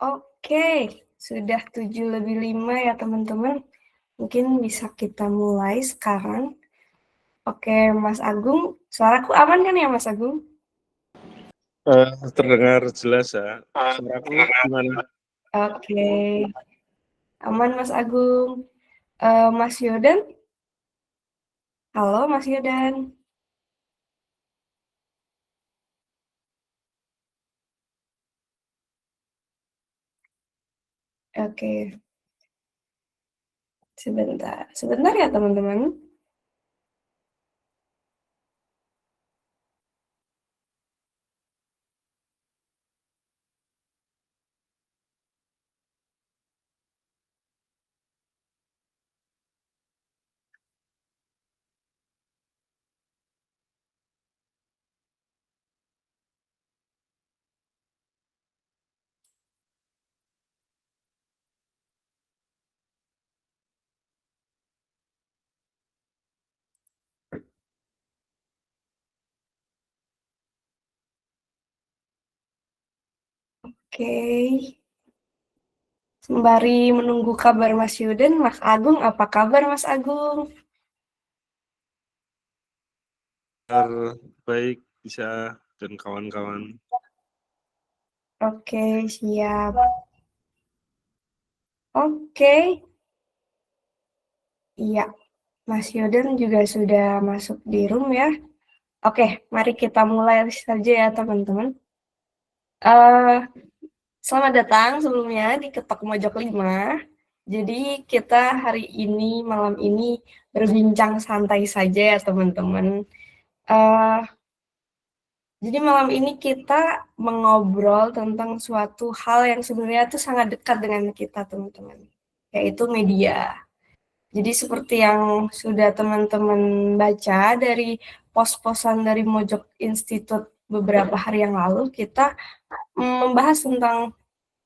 Oke, sudah 7:05 ya teman-teman. Mungkin bisa kita mulai sekarang. Oke, Mas Agung, suaraku aman kan ya Mas Agung? Terdengar jelas ya. Suaraku gimana? Oke, aman Mas Agung. Mas Yodan? Halo Mas Yodan. Oke, sebentar ya teman-teman. Oke, sembari menunggu kabar Mas Yodan, Mas Agung, apa kabar Mas Agung? Baik, bisa dan kawan-kawan. Oke, siap. Oke, iya, Mas Yodan juga sudah masuk di room ya. Oke, mari kita mulai saja ya teman-teman. Eh, Selamat datang sebelumnya di Ketok Mojok 5. Jadi kita hari ini, malam ini berbincang santai saja ya teman-teman. Eh, jadi malam ini kita mengobrol tentang suatu hal yang sebenarnya itu sangat dekat dengan kita teman-teman, yaitu media. Jadi seperti yang sudah teman-teman baca dari pos-posan dari Mojok Institute beberapa hari yang lalu, kita membahas tentang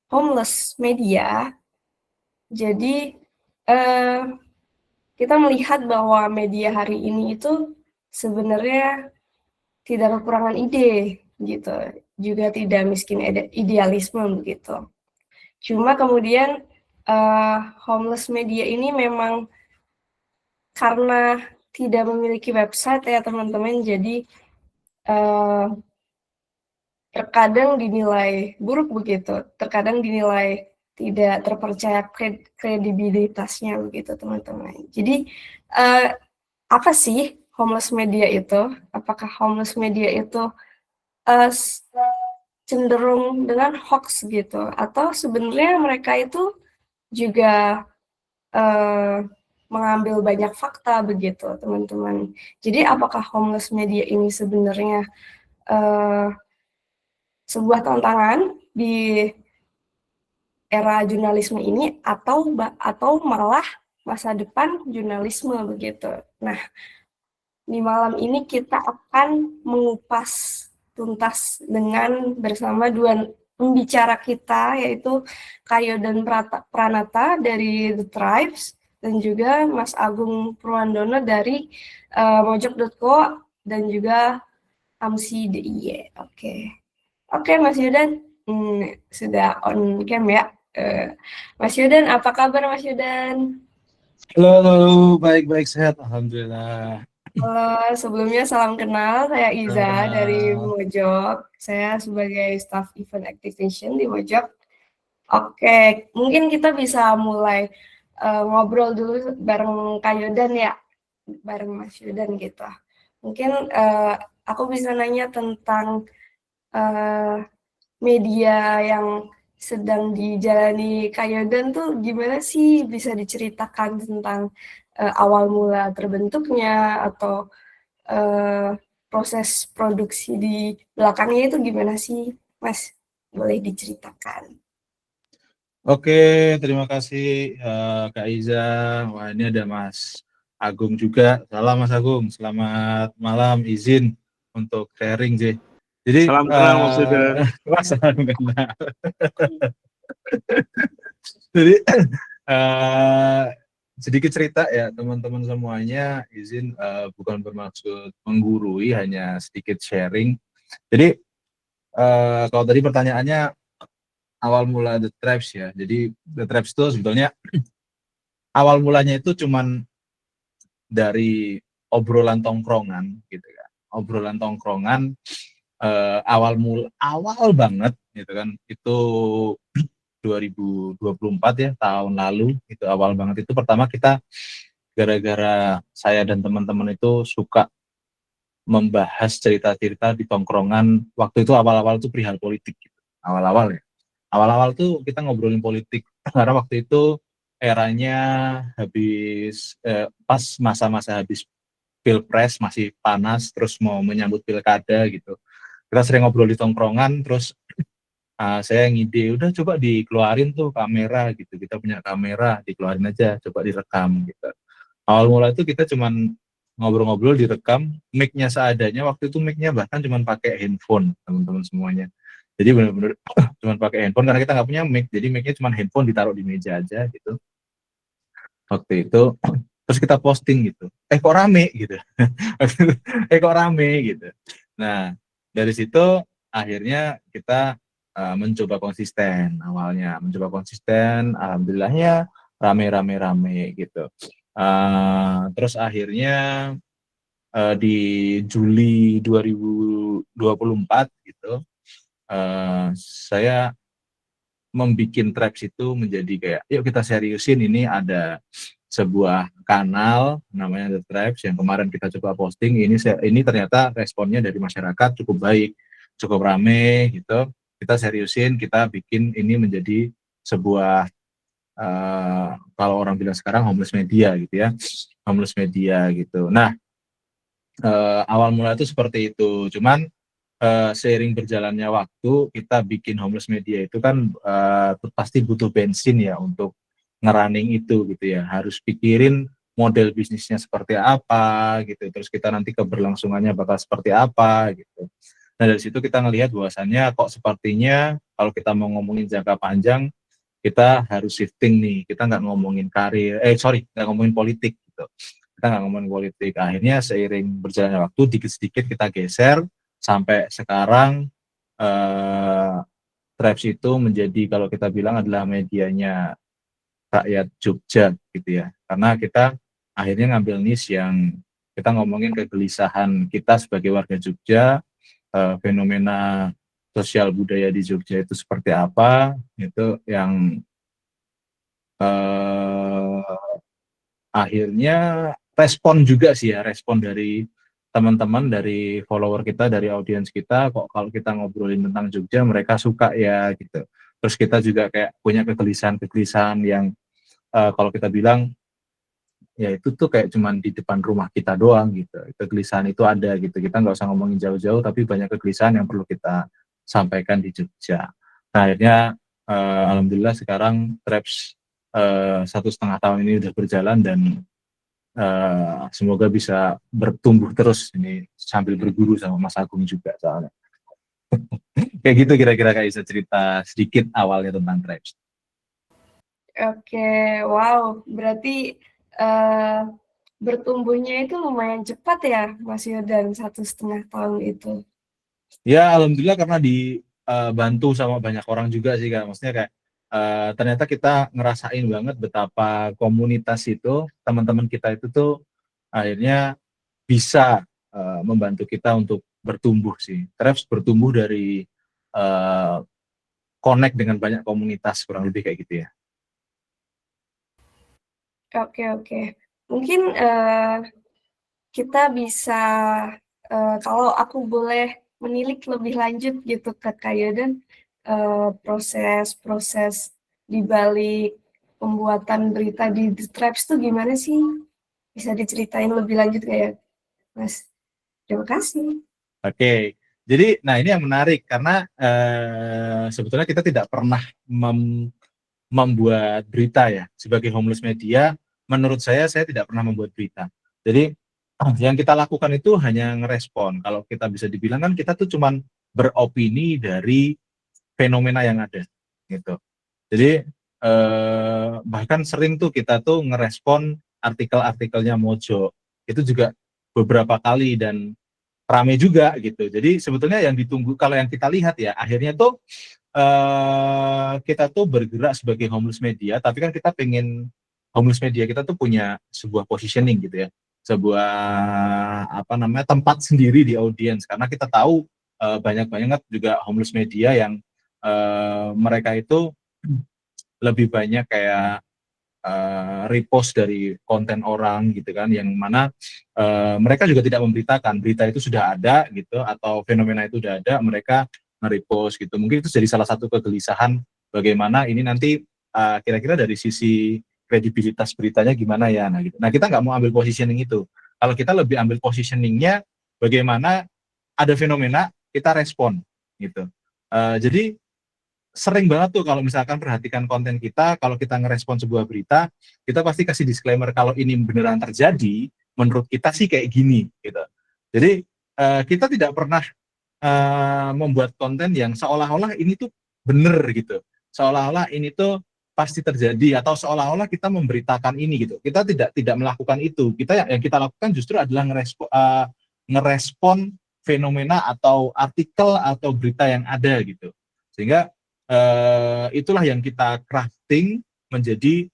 homeless media. Jadi eh, kita melihat bahwa media hari ini itu sebenarnya tidak kekurangan ide gitu, juga tidak miskin idealisme begitu. Cuma kemudian homeless media ini memang karena tidak memiliki website ya teman-teman, jadi eh, terkadang dinilai buruk begitu, terkadang dinilai tidak terpercaya kredibilitasnya begitu teman-teman. Jadi apa sih homeless media itu? Apakah homeless media itu uh, cenderung dengan hoax gitu, atau sebenarnya mereka itu juga uh, mengambil banyak fakta begitu teman-teman. Jadi apakah homeless media ini sebenarnya uh, sebuah tantangan di era jurnalisme ini, atau malah masa depan jurnalisme begitu. Nah, di malam ini kita akan mengupas tuntas dengan bersama dua pembicara kita, yaitu Kayo dan Pranata dari The Tribes, dan juga Mas Agung Purwandono dari Mojok.co, dan juga Amsi DIY. Oke, Mas Yudan, sudah on cam ya. Mas Yudan, apa kabar Mas Yudan? Halo, baik-baik sehat, alhamdulillah. Halo, sebelumnya salam kenal, saya Salam Iza dari kenal. Mojok. Saya sebagai staff event activation di Mojok. Oke, mungkin kita bisa mulai ngobrol dulu bareng Kak Yodan ya, bareng Mas Yodan gitu. Mungkin aku bisa nanya tentang eh, media yang sedang dijalani Kak Yodan tuh gimana sih, bisa diceritakan tentang awal mula terbentuknya, atau eh, proses produksi di belakangnya itu gimana sih, Mas? Boleh diceritakan? Oke, terima kasih Kak Iza. Wah, ini ada Mas Agung juga. Salam Mas Agung, selamat malam. Izin untuk sharing, J. Jadi, Salam kenal maksudnya. salam kenal. Jadi, eh, sedikit cerita ya teman-teman semuanya. Izin bukan bermaksud menggurui, hanya sedikit sharing. Jadi, kalau tadi pertanyaannya awal mula The Tribes ya. Jadi The Tribes itu sebetulnya awal mulanya itu cuman dari obrolan tongkrongan gitu kan. Obrolan tongkrongan awal banget gitu kan. Itu 2024 ya, tahun lalu itu awal banget. Itu pertama kita gara-gara saya dan teman-teman itu suka membahas cerita-cerita di tongkrongan. Waktu itu awal-awal itu perihal politik gitu. Awal-awal ya. Awal-awal tuh kita ngobrolin politik karena waktu itu eranya habis pas masa-masa habis pilpres, masih panas, terus mau menyambut pilkada gitu. Kita sering ngobrol di tongkrongan, terus saya ngide, udah coba dikeluarin tuh kamera gitu. Kita punya kamera, dikeluarin aja, coba direkam gitu. Awal mula itu kita cuman ngobrol-ngobrol, direkam, mic-nya seadanya. Waktu itu mic-nya bahkan cuman pakai handphone, teman-teman semuanya. Jadi benar-benar cuman pakai handphone karena kita nggak punya mic. Jadi mic-nya cuman handphone ditaruh di meja aja gitu. Waktu itu terus kita posting gitu. Kok rame gitu. Kok rame gitu. Nah, dari situ akhirnya kita mencoba konsisten awalnya. Mencoba konsisten, alhamdulillahnya rame gitu. Terus akhirnya di Juli 2024 gitu, saya membuat Tribes itu menjadi kayak, yuk kita seriusin, ini ada sebuah kanal namanya The Tribes yang kemarin kita coba posting, ini ternyata responnya dari masyarakat cukup baik, cukup rame gitu. Kita seriusin, kita bikin ini menjadi sebuah kalau orang bilang sekarang homeless media gitu ya, homeless media gitu. Nah, awal mula itu seperti itu. Cuman seiring berjalannya waktu kita bikin homeless media itu kan pasti butuh bensin ya untuk ngerunning itu gitu ya. Harus pikirin model bisnisnya seperti apa gitu. Terus kita nanti keberlangsungannya bakal seperti apa gitu. Nah, dari situ kita ngelihat bahwasannya kok sepertinya kalau kita mau ngomongin jangka panjang, kita harus shifting nih. Kita nggak ngomongin nggak ngomongin politik gitu. Kita nggak ngomongin politik. Akhirnya seiring berjalannya waktu, dikit-sedikit kita geser sampai sekarang Tribes itu menjadi, kalau kita bilang, adalah medianya rakyat Jogja gitu ya. Karena kita akhirnya ngambil niche yang kita ngomongin kegelisahan kita sebagai warga Jogja, fenomena sosial budaya di Jogja itu seperti apa, itu yang akhirnya respon juga sih ya, respon dari teman-teman, dari follower kita, dari audiens kita, kok kalau kita ngobrolin tentang Jogja mereka suka ya gitu. Terus kita juga kayak punya kegelisahan yang kalau kita bilang ya itu tuh kayak cuman di depan rumah kita doang gitu. Kegelisahan itu ada gitu. Kita nggak usah ngomongin jauh-jauh, tapi banyak kegelisahan yang perlu kita sampaikan di Jogja. Nah, akhirnya alhamdulillah sekarang Tribes 1,5 tahun ini udah berjalan dan semoga bisa bertumbuh terus ini sambil berguru sama Mas Agung juga soalnya. Kayak gitu kira-kira Kak Isa cerita sedikit awalnya tentang Tribes. Oke, wow, berarti bertumbuhnya itu lumayan cepat ya, Mas Yodan, 1,5 tahun itu. Ya, alhamdulillah karena dibantu sama banyak orang juga sih Kak. Maksudnya kayak ternyata kita ngerasain banget betapa komunitas itu, teman-teman kita itu tuh akhirnya bisa membantu kita untuk bertumbuh sih. Tribes bertumbuh dari connect dengan banyak komunitas, kurang lebih kayak gitu ya. Oke. Mungkin kita bisa, kalau aku boleh menilik lebih lanjut gitu ke Kak Yodan, proses di balik pembuatan berita di The Tribes itu gimana sih? Bisa diceritain lebih lanjut nggak ya, Mas? Terima kasih. Oke, jadi nah ini yang menarik karena sebetulnya kita tidak pernah membuat berita ya. Sebagai homeless media, menurut saya tidak pernah membuat berita. Jadi yang kita lakukan itu hanya ngerespon. Kalau kita bisa dibilang kan kita tuh cuman beropini dari fenomena yang ada gitu. Jadi bahkan sering tuh kita tuh ngerespon artikel-artikelnya Mojo. Itu juga beberapa kali dan rame juga gitu. Jadi sebetulnya yang ditunggu, kalau yang kita lihat ya, akhirnya tuh kita tuh bergerak sebagai homeless media, tapi kan kita pengen homeless media kita tuh punya sebuah positioning gitu ya, sebuah apa namanya, tempat sendiri di audiens, karena kita tahu banyak banget juga homeless media yang mereka itu lebih banyak kayak repost dari konten orang gitu kan, yang mana mereka juga tidak memberitakan berita itu sudah ada gitu, atau fenomena itu sudah ada, mereka nge-repost gitu. Mungkin itu jadi salah satu kegelisahan bagaimana ini nanti kira-kira dari sisi kredibilitas beritanya gimana ya. Nah, gitu. Nah, kita nggak mau ambil positioning itu. Kalau kita lebih ambil positioningnya bagaimana ada fenomena kita respon gitu. Jadi sering banget tuh kalau misalkan perhatikan konten kita, kalau kita ngerespon sebuah berita, kita pasti kasih disclaimer kalau ini beneran terjadi, menurut kita sih kayak gini gitu. Jadi kita tidak pernah membuat konten yang seolah-olah ini tuh bener gitu, seolah-olah ini tuh pasti terjadi, atau seolah-olah kita memberitakan ini gitu. Kita tidak melakukan itu. Kita yang kita lakukan justru adalah ngerespon fenomena atau artikel atau berita yang ada gitu. Sehingga itulah yang kita crafting menjadi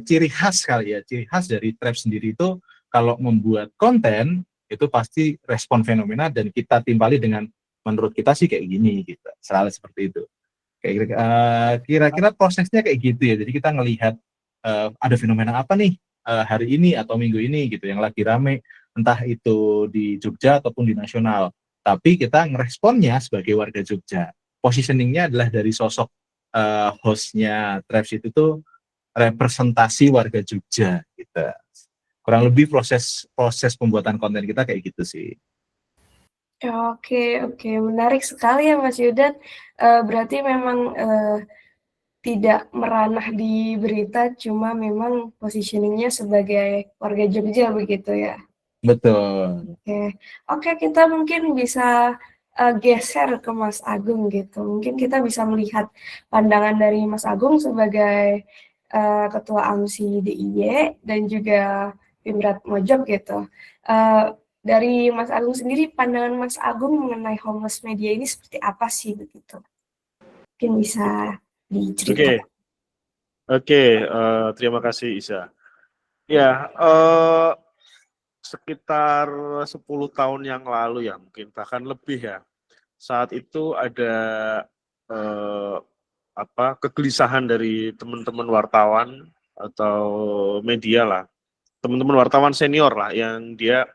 ciri khas kali ya, ciri khas dari Trap sendiri itu kalau membuat konten itu pasti respon fenomena dan kita timpali dengan menurut kita sih kayak gini gitu, selalu seperti itu. Kayak kira-kira prosesnya kayak gitu ya. Jadi kita ngelihat ada fenomena apa nih hari ini atau minggu ini gitu yang lagi rame, entah itu di Jogja ataupun di nasional. Tapi kita ngeresponnya sebagai warga Jogja. Positioningnya adalah dari sosok hostnya Traps itu tuh representasi warga Jogja gitu. Kurang lebih proses pembuatan konten kita kayak gitu sih. Oke, oke, menarik sekali ya Mas Yudan. Berarti memang tidak meranah di berita, cuma memang positioningnya sebagai warga Jogja begitu ya. Betul. Oke, kita mungkin bisa geser ke Mas Agung gitu. Mungkin kita bisa melihat pandangan dari Mas Agung sebagai Ketua AMSI DIY dan juga Pimret Mojok gitu. Dari Mas Agung sendiri, pandangan Mas Agung mengenai homeless media ini seperti apa sih begitu? Mungkin bisa diceritakan. Oke, terima kasih Isa. Ya, sekitar 10 tahun yang lalu ya, mungkin bahkan lebih ya. Saat itu ada kegelisahan dari teman-teman wartawan atau media lah, teman-teman wartawan senior lah yang dia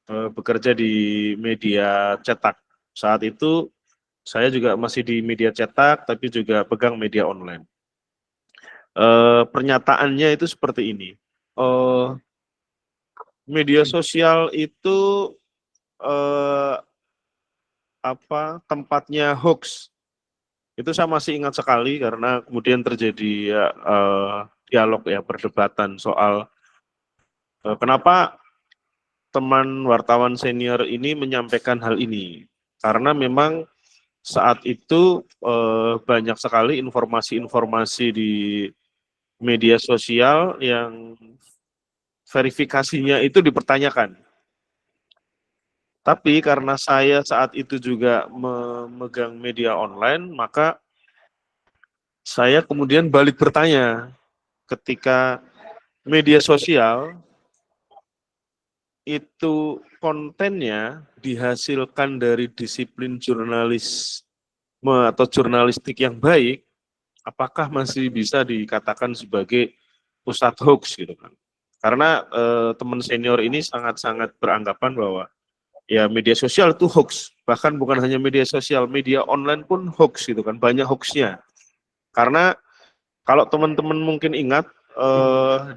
bekerja di media cetak. Saat itu saya juga masih di media cetak, tapi juga pegang media online. Pernyataannya itu seperti ini. Media sosial itu tempatnya hoax. Itu saya masih ingat sekali karena kemudian terjadi dialog ya, perdebatan soal kenapa teman wartawan senior ini menyampaikan hal ini. Karena memang saat itu banyak sekali informasi-informasi di media sosial yang verifikasinya itu dipertanyakan. Tapi karena saya saat itu juga memegang media online, maka saya kemudian balik bertanya ketika media sosial itu kontennya dihasilkan dari disiplin jurnalisme atau jurnalistik yang baik, apakah masih bisa dikatakan sebagai pusat hoax gitu kan? Karena teman senior ini sangat-sangat beranggapan bahwa ya media sosial itu hoax, bahkan bukan hanya media sosial, media online pun hoax gitu kan, banyak hoaxnya. Karena kalau teman-teman mungkin ingat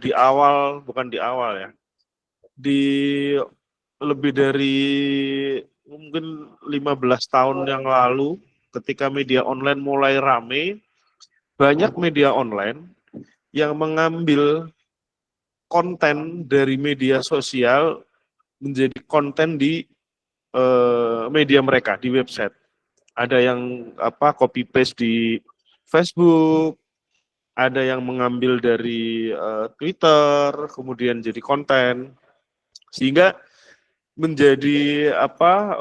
di awal, bukan di awal ya, di lebih dari mungkin 15 tahun yang lalu ketika media online mulai rame, banyak media online yang mengambil konten dari media sosial menjadi konten di media mereka, di website. Ada yang copy paste di Facebook, ada yang mengambil dari Twitter, kemudian jadi konten. Sehingga menjadi apa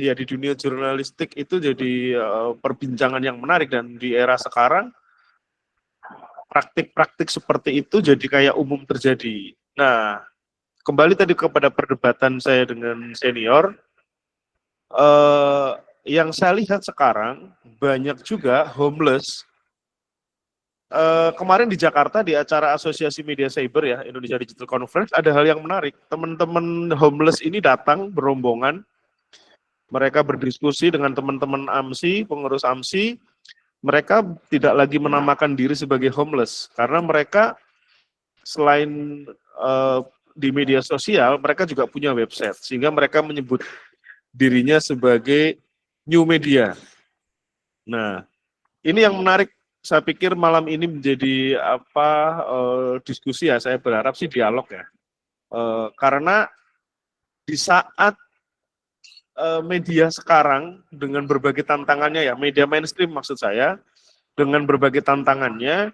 ya di dunia jurnalistik itu jadi perbincangan yang menarik, dan di era sekarang praktik-praktik seperti itu jadi kayak umum terjadi. Nah, kembali tadi kepada perdebatan saya dengan senior, yang saya lihat sekarang banyak juga homeless. Kemarin di Jakarta di acara Asosiasi Media Cyber ya, Indonesia Digital Conference, ada hal yang menarik. Teman-teman homeless ini datang berombongan, mereka berdiskusi dengan teman-teman AMSI, pengurus AMSI. Mereka tidak lagi menamakan diri sebagai homeless, karena mereka selain di media sosial, mereka juga punya website, sehingga mereka menyebut dirinya sebagai new media. Nah, ini yang menarik. Saya pikir malam ini menjadi diskusi ya. Saya berharap sih dialog ya. Karena di saat media sekarang dengan berbagai tantangannya ya, media mainstream maksud saya, dengan berbagai tantangannya,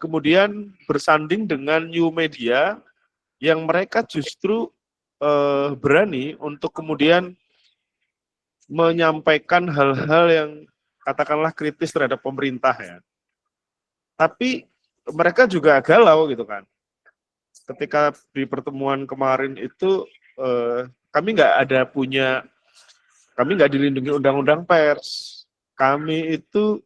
kemudian bersanding dengan new media yang mereka justru berani untuk kemudian menyampaikan hal-hal yang katakanlah kritis terhadap pemerintah ya. Tapi mereka juga galau gitu kan. Ketika di pertemuan kemarin itu kami nggak dilindungi undang-undang pers. Kami itu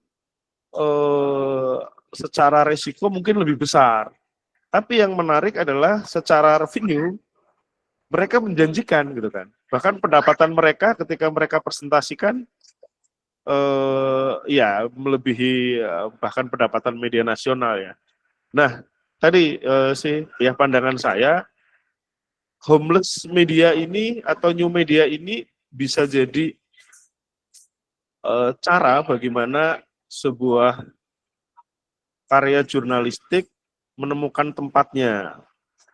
secara resiko mungkin lebih besar. Tapi yang menarik adalah secara revenue mereka menjanjikan gitu kan. Bahkan pendapatan mereka ketika mereka presentasikan ya melebihi bahkan pendapatan media nasional ya. Nah, tadi sih ya pandangan saya, homeless media ini atau new media ini bisa jadi cara bagaimana sebuah karya jurnalistik menemukan tempatnya.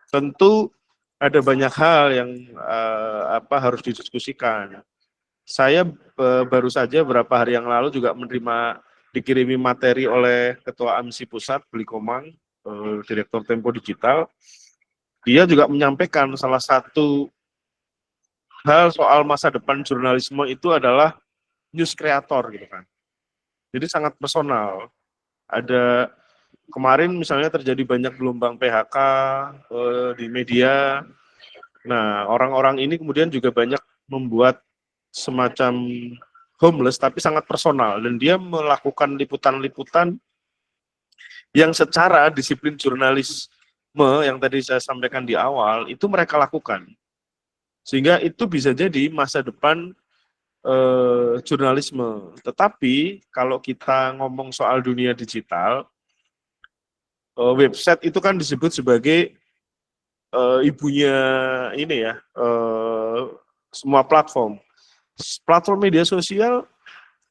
Tentu ada banyak hal yang harus didiskusikan. Saya baru saja beberapa hari yang lalu juga dikirimi materi oleh Ketua AMSI Pusat, Beli Komang, Direktur Tempo Digital. Dia juga menyampaikan salah satu hal soal masa depan jurnalisme itu adalah news creator gitu kan. Jadi sangat personal. Ada kemarin misalnya terjadi banyak gelombang PHK di media. Nah, orang-orang ini kemudian juga banyak membuat semacam homeless tapi sangat personal, dan dia melakukan liputan-liputan yang secara disiplin jurnalisme yang tadi saya sampaikan di awal itu mereka lakukan, sehingga itu bisa jadi masa depan jurnalisme. Tetapi kalau kita ngomong soal dunia digital, website itu kan disebut sebagai ibunya ini ya, semua platform media sosial.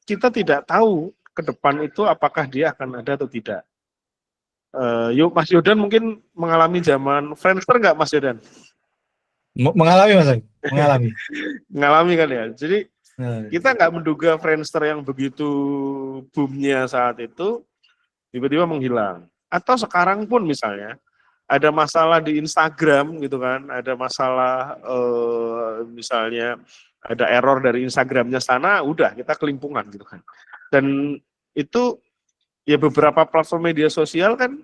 Kita tidak tahu ke depan itu apakah dia akan ada atau tidak. Yuk Mas Yodan mungkin mengalami zaman Friendster nggak Mas Yodan? Mengalami Mas, mengalami. Mengalami kan ya. Jadi kita nggak menduga Friendster yang begitu boomnya saat itu tiba-tiba menghilang. Atau sekarang pun misalnya ada masalah di Instagram gitu kan, ada masalah misalnya ada error dari Instagramnya sana, udah kita kelimpungan gitu kan. Dan itu ya beberapa platform media sosial kan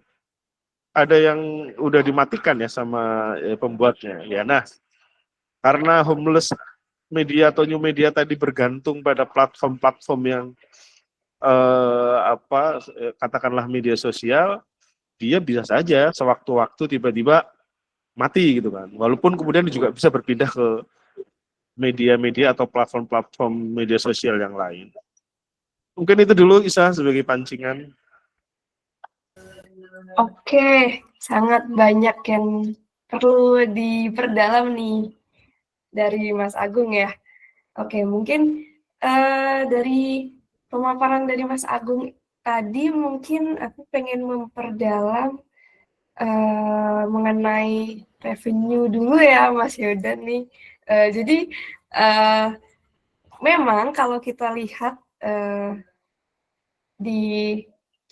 ada yang udah dimatikan ya sama pembuatnya. Ya, nah karena homeless media atau new media tadi bergantung pada platform-platform yang katakanlah media sosial, dia bisa saja sewaktu-waktu tiba-tiba mati gitu kan. Walaupun kemudian juga bisa berpindah ke media-media atau platform-platform media sosial yang lain. Mungkin itu dulu Isa sebagai pancingan. Oke, sangat banyak yang perlu diperdalam nih dari Mas Agung ya. Oke, mungkin dari pemaparan dari Mas Agung tadi mungkin aku pengen memperdalam mengenai revenue dulu ya Mas Yodan nih. Jadi memang kalau kita lihat di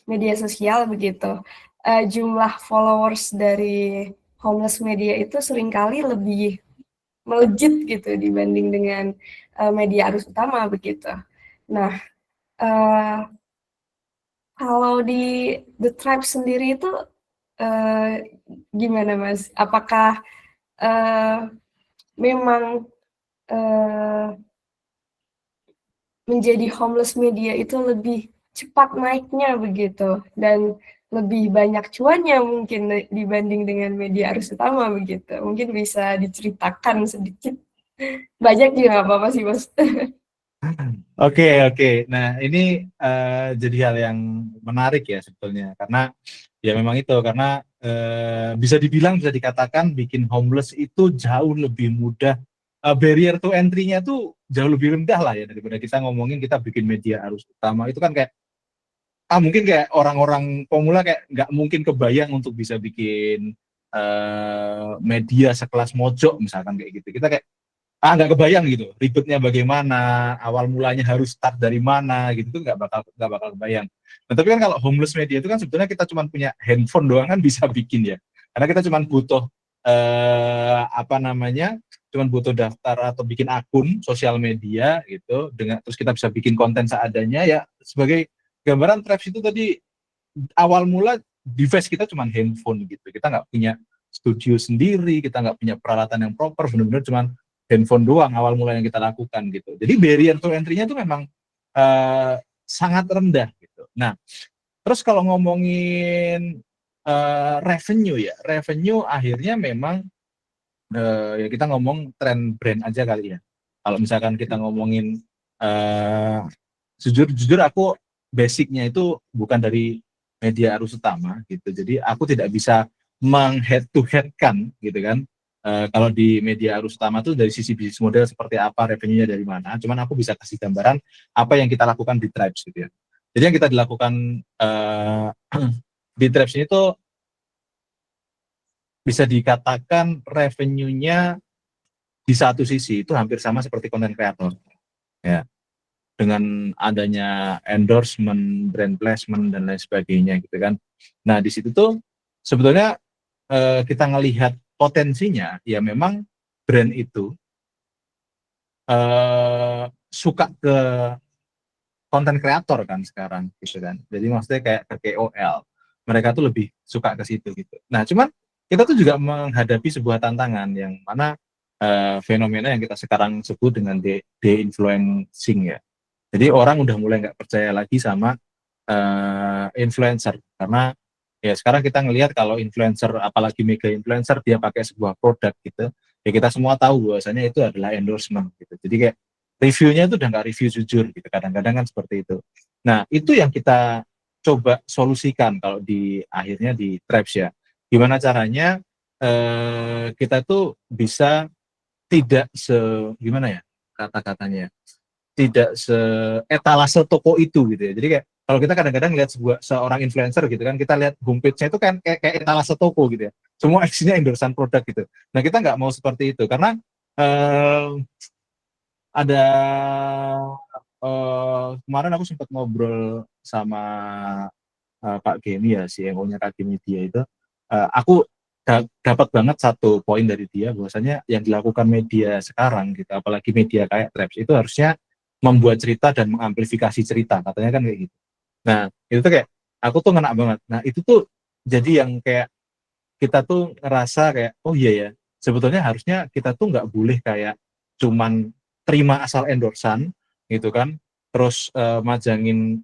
media sosial begitu, jumlah followers dari homeless media itu seringkali lebih melejit gitu dibanding dengan media arus utama begitu. Nah, kalau di The Tribe sendiri itu gimana Mas? Apakah memang menjadi homeless media itu lebih cepat naiknya begitu dan lebih banyak cuannya mungkin dibanding dengan media arus utama begitu. Mungkin bisa diceritakan sedikit. Banyak juga nggak apa-apa sih Mas. Oke. Nah, ini jadi hal yang menarik ya sebetulnya, karena ya memang itu, karena bisa dikatakan bikin homeless itu jauh lebih mudah, barrier to entry-nya tuh jauh lebih rendah lah ya daripada kita ngomongin kita bikin media arus utama. Itu kan kayak mungkin kayak orang-orang pemula kayak nggak mungkin kebayang untuk bisa bikin media sekelas Mojok misalkan kayak gitu. Kita kayak nggak kebayang gitu ribetnya bagaimana, awal mulanya harus start dari mana gitu, tuh nggak bakal kebayang. Nah, tapi kan kalau homeless media itu kan sebetulnya kita cuma punya handphone doang kan bisa bikin ya, karena kita cuma butuh cuman butuh daftar atau bikin akun sosial media gitu, terus kita bisa bikin konten seadanya ya. Sebagai gambaran, Traps itu tadi awal mula device kita cuma handphone gitu, kita nggak punya studio sendiri, kita nggak punya peralatan yang proper, benar-benar cuma handphone doang awal mula yang kita lakukan gitu. Jadi barrier to entry-nya itu memang sangat rendah gitu. Nah, terus kalau ngomongin revenue akhirnya memang ya kita ngomong tren brand aja kali ya. Kalau misalkan kita ngomongin jujur aku basicnya itu bukan dari media arus utama gitu. Jadi aku tidak bisa meng-head to head kan gitu kan. Kalau di media arus utama tuh dari sisi bisnis model seperti apa, revenue-nya dari mana. Cuman aku bisa kasih gambaran apa yang kita lakukan di Tribes gitu ya. Jadi yang kita dilakukan di Tribes ini tuh bisa dikatakan revenue-nya di satu sisi itu hampir sama seperti content creator ya, dengan adanya endorsement, brand placement dan lain sebagainya gitu kan. Nah, di situ tuh sebetulnya kita ngelihat potensinya ya, memang brand itu suka ke konten kreator kan sekarang gitu kan. Jadi maksudnya kayak ke KOL. Mereka tuh lebih suka ke situ gitu. Nah, cuman kita tuh juga menghadapi sebuah tantangan yang mana fenomena yang kita sekarang sebut dengan de-influencing ya. Jadi orang udah mulai nggak percaya lagi sama influencer, karena ya sekarang kita ngelihat kalau influencer, apalagi mega influencer, dia pakai sebuah produk gitu, ya kita semua tahu bahwasanya itu adalah endorsement gitu. Jadi kayak reviewnya itu udah nggak review jujur gitu, kadang-kadang kan seperti itu. Nah, itu yang kita coba solusikan kalau di akhirnya di Tribes ya. Gimana caranya kita tuh bisa tidak gimana ya kata-katanya, tidak etalase toko itu gitu ya. Jadi kayak kalau kita kadang-kadang lihat seorang influencer gitu kan, kita lihat homepage-nya itu kan kayak etalase toko gitu ya. Semua isinya endorsan produk gitu. Nah, kita nggak mau seperti itu, karena ada kemarin aku sempat ngobrol sama Pak Gemi ya, CEO-nya KG Media itu. Aku dapat banget satu poin dari dia, bahwasanya yang dilakukan media sekarang gitu, apalagi media kayak Tribes, itu harusnya membuat cerita dan mengamplifikasi cerita, katanya kan kayak gitu. Nah, itu tuh kayak aku tuh ngena banget. Nah, itu tuh jadi yang kayak kita tuh ngerasa kayak, oh iya ya, sebetulnya harusnya kita tuh nggak boleh kayak cuman terima asal endorsan gitu kan, terus majangin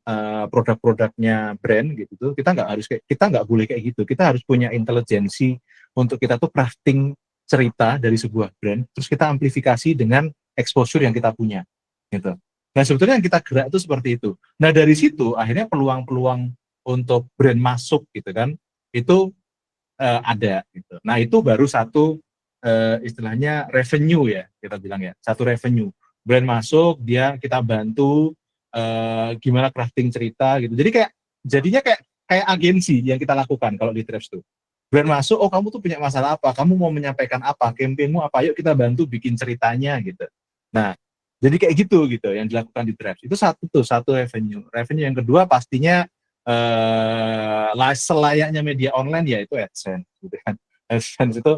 produk-produknya brand gitu tuh, kita nggak boleh kayak gitu. Kita harus punya intelijensi untuk kita tuh crafting cerita dari sebuah brand, terus kita amplifikasi dengan exposure yang kita punya gitu. Nah, sebetulnya yang kita gerak itu seperti itu. Nah, dari situ akhirnya peluang-peluang untuk brand masuk gitu kan, itu ada gitu. Nah, itu baru satu istilahnya revenue ya, kita bilang ya, satu revenue. Brand masuk, kita bantu gimana crafting cerita gitu. Jadi jadinya kayak agensi yang kita lakukan kalau di Tribes tuh. Brand masuk, oh kamu tuh punya masalah apa, kamu mau menyampaikan apa, campaignmu apa, yuk kita bantu bikin ceritanya gitu. Nah, jadi kayak gitu yang dilakukan di Tribes. Itu satu revenue. Revenue yang kedua pastinya selayaknya media online, yaitu AdSense gitu kan. AdSense itu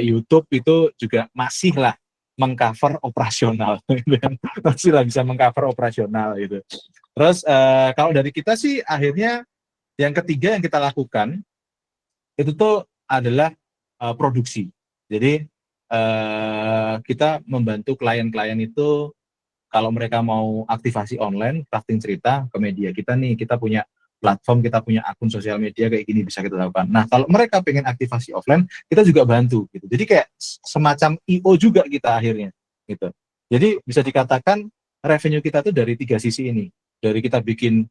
YouTube itu juga masih lah mengcover operasional, masih lah bisa mengcover operasional gitu. Terus kalau dari kita sih akhirnya yang ketiga yang kita lakukan itu tuh adalah produksi. Jadi kita membantu klien-klien itu kalau mereka mau aktivasi online, crafting cerita ke media kita nih, kita punya platform, kita punya akun sosial media kayak gini bisa kita lakukan. Nah, kalau mereka pengen aktivasi offline, kita juga bantu gitu. Jadi kayak semacam IO juga kita akhirnya gitu. Jadi bisa dikatakan revenue kita tuh dari tiga sisi ini. Dari kita bikin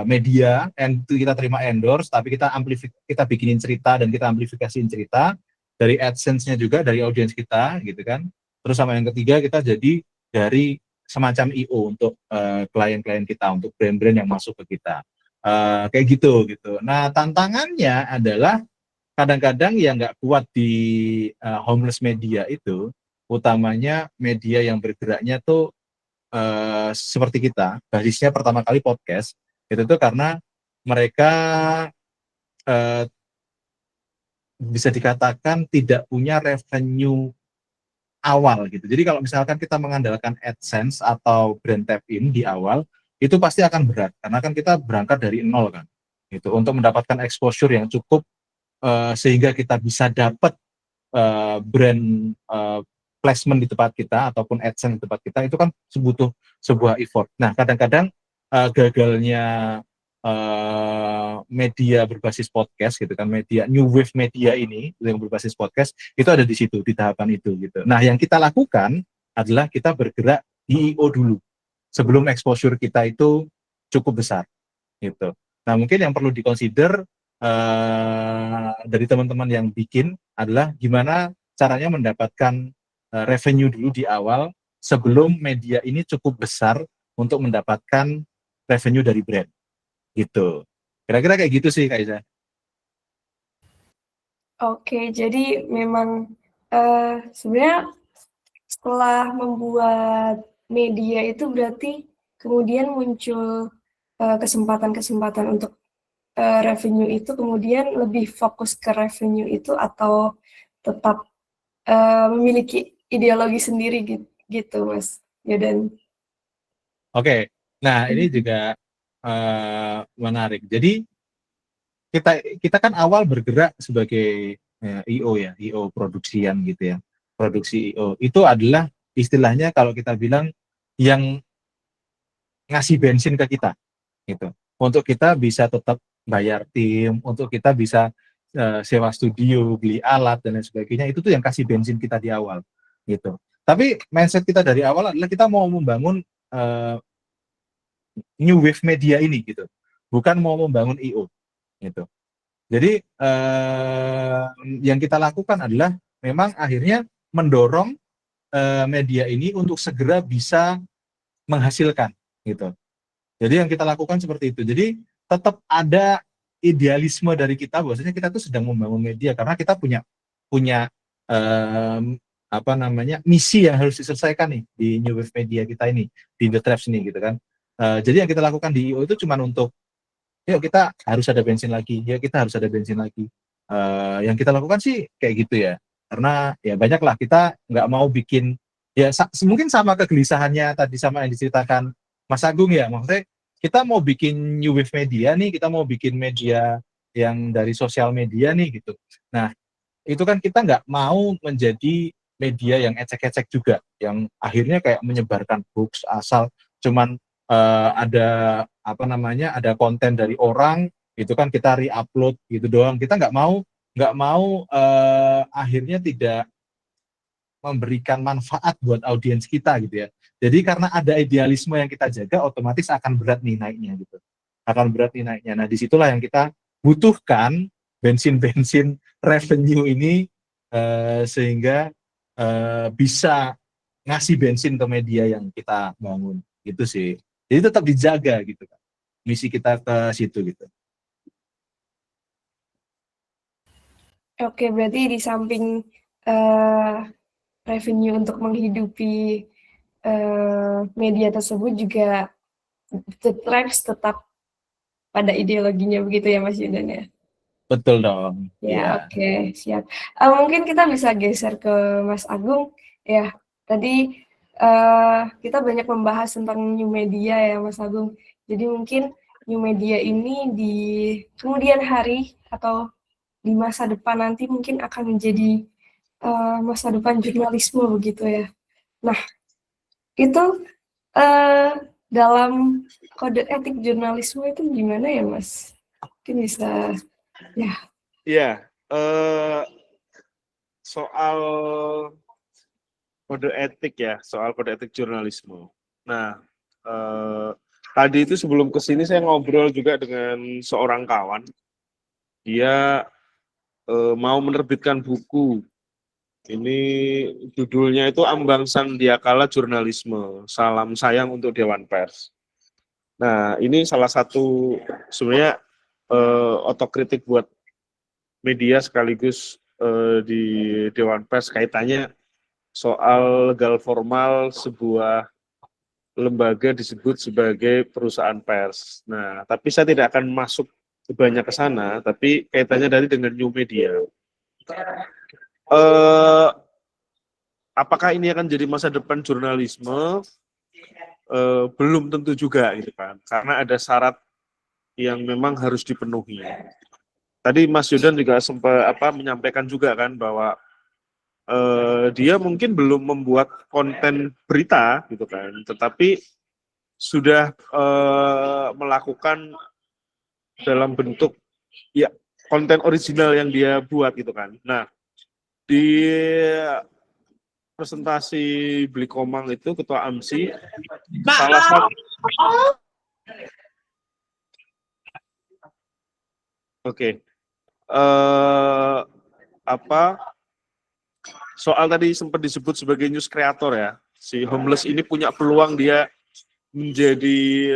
media yang kita terima endorse, tapi kita bikinin cerita dan kita amplifikasiin cerita dari AdSense-nya juga dari audiens kita gitu kan. Terus sama yang ketiga kita jadi dari semacam IO untuk klien-klien kita, untuk brand-brand yang masuk ke kita. Kayak gitu gitu. Nah, tantangannya adalah kadang-kadang yang nggak kuat di homeless media itu, utamanya media yang bergeraknya tuh seperti kita, basisnya pertama kali podcast, itu tuh karena mereka eh, bisa dikatakan tidak punya revenue awal gitu. Jadi kalau misalkan kita mengandalkan AdSense atau brand tap in di awal, itu pasti akan berat karena kan kita berangkat dari nol kan. Gitu. Untuk mendapatkan exposure yang cukup sehingga kita bisa dapat brand placement di tempat kita ataupun AdSense di tempat kita itu kan butuh sebuah effort. Nah, kadang-kadang gagalnya media berbasis podcast gitu kan, media new wave media ini yang berbasis podcast itu ada di situ di tahapan itu gitu. Nah, yang kita lakukan adalah kita bergerak di IO dulu sebelum exposure kita itu cukup besar gitu. Nah, mungkin yang perlu dikonsider dari teman-teman yang bikin adalah gimana caranya mendapatkan revenue dulu di awal sebelum media ini cukup besar untuk mendapatkan revenue dari brand gitu. Kira-kira kayak gitu sih Kak Iza. Oke, jadi memang sebenarnya setelah membuat media itu berarti kemudian muncul kesempatan-kesempatan untuk revenue itu, kemudian lebih fokus ke revenue itu atau tetap memiliki ideologi sendiri gitu, Mas Yodan. Oke, nah ini juga menarik. Jadi kita kan awal bergerak sebagai IO ya, IO produksian gitu ya. Produksi IO itu adalah istilahnya kalau kita bilang yang ngasih bensin ke kita gitu. Untuk kita bisa tetap bayar tim, untuk kita bisa sewa studio, beli alat dan lain sebagainya, itu tuh yang kasih bensin kita di awal gitu. Tapi mindset kita dari awal adalah kita mau membangun new wave media ini gitu. Bukan mau membangun IO gitu. Jadi yang kita lakukan adalah memang akhirnya mendorong media ini untuk segera bisa menghasilkan gitu. Jadi yang kita lakukan seperti itu. Jadi tetap ada idealisme dari kita bahwasanya kita tuh sedang membangun media karena kita punya punya misi yang harus diselesaikan nih di New Wave Media kita ini di The Traps ini gitu kan. Jadi yang kita lakukan di IO itu cuma untuk yuk kita harus ada bensin lagi, ya kita harus ada bensin lagi. Yang kita lakukan sih kayak gitu ya. Karena ya banyak lah kita nggak mau bikin ya mungkin sama kegelisahannya tadi sama yang diceritakan Mas Agung ya. Maksudnya kita mau bikin new wave media nih, kita mau bikin media yang dari sosial media nih gitu. Nah, itu kan kita nggak mau menjadi media yang ecek-ecek juga, yang akhirnya kayak menyebarkan hoax asal cuman ada konten dari orang itu kan kita re-upload gitu doang. Kita nggak mau akhirnya tidak memberikan manfaat buat audiens kita gitu ya. Jadi karena ada idealisme yang kita jaga, otomatis akan berat nih naiknya gitu. Akan berat nih naiknya. Nah, disitulah yang kita butuhkan bensin-bensin revenue ini sehingga bisa ngasih bensin ke media yang kita bangun gitu sih. Jadi tetap dijaga gitu kan. Misi kita ke situ gitu. Oke, berarti di samping revenue untuk menghidupi media tersebut juga The Tribes tetap pada ideologinya begitu ya Mas Yudan ya? Betul dong. Ya, Iya. oke, siap. Mungkin kita bisa geser ke Mas Agung. Ya, tadi kita banyak membahas tentang new media ya, Mas Agung. Jadi mungkin new media ini di kemudian hari atau di masa depan nanti mungkin akan menjadi masa depan jurnalisme begitu ya. Nah, itu eh, dalam kode etik jurnalisme itu gimana ya, Mas? Mungkin bisa, ya. Iya, soal kode etik ya, soal kode etik jurnalisme. Nah, tadi itu sebelum kesini saya ngobrol juga dengan seorang kawan. Dia mau menerbitkan buku. Ini judulnya itu Ambang Sandiakala Jurnalisme, Salam Sayang untuk Dewan Pers. Nah, ini salah satu sebenarnya otokritik buat media sekaligus di Dewan Pers kaitannya soal legal formal sebuah lembaga disebut sebagai perusahaan pers. Nah, tapi saya tidak akan masuk banyak ke sana, tapi kaitannya dari dengan new media. Apakah ini akan jadi masa depan jurnalisme? Belum tentu juga, gitu kan, karena ada syarat yang memang harus dipenuhi. Tadi Mas Yudan juga sempat menyampaikan juga kan bahwa dia mungkin belum membuat konten berita, gitu kan, tetapi sudah melakukan dalam bentuk ya konten original yang dia buat, gitu kan. Nah, di presentasi Blikomang itu Ketua AMSI salah satu soal tadi sempat disebut sebagai news creator ya, si Homeless ini punya peluang dia menjadi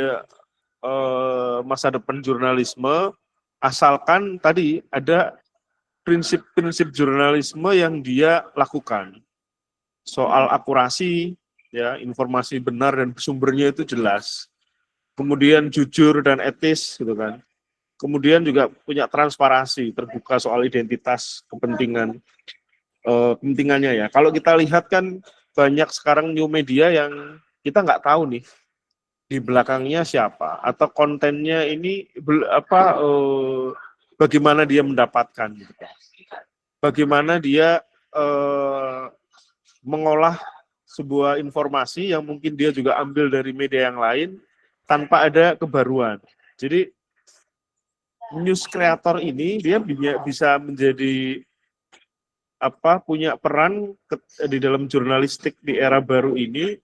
masa depan jurnalisme asalkan tadi ada prinsip-prinsip jurnalisme yang dia lakukan. Soal akurasi, ya, informasi benar dan sumbernya itu jelas. Kemudian jujur dan etis, gitu kan. Kemudian juga punya transparansi, terbuka soal identitas, kepentingannya ya. Kalau kita lihat kan banyak sekarang new media yang kita nggak tahu nih di belakangnya siapa atau kontennya ini bagaimana dia mendapatkan, gitu. Bagaimana dia mengolah sebuah informasi yang mungkin dia juga ambil dari media yang lain tanpa ada kebaruan. Jadi news creator ini dia bisa menjadi punya peran di dalam jurnalistik di era baru ini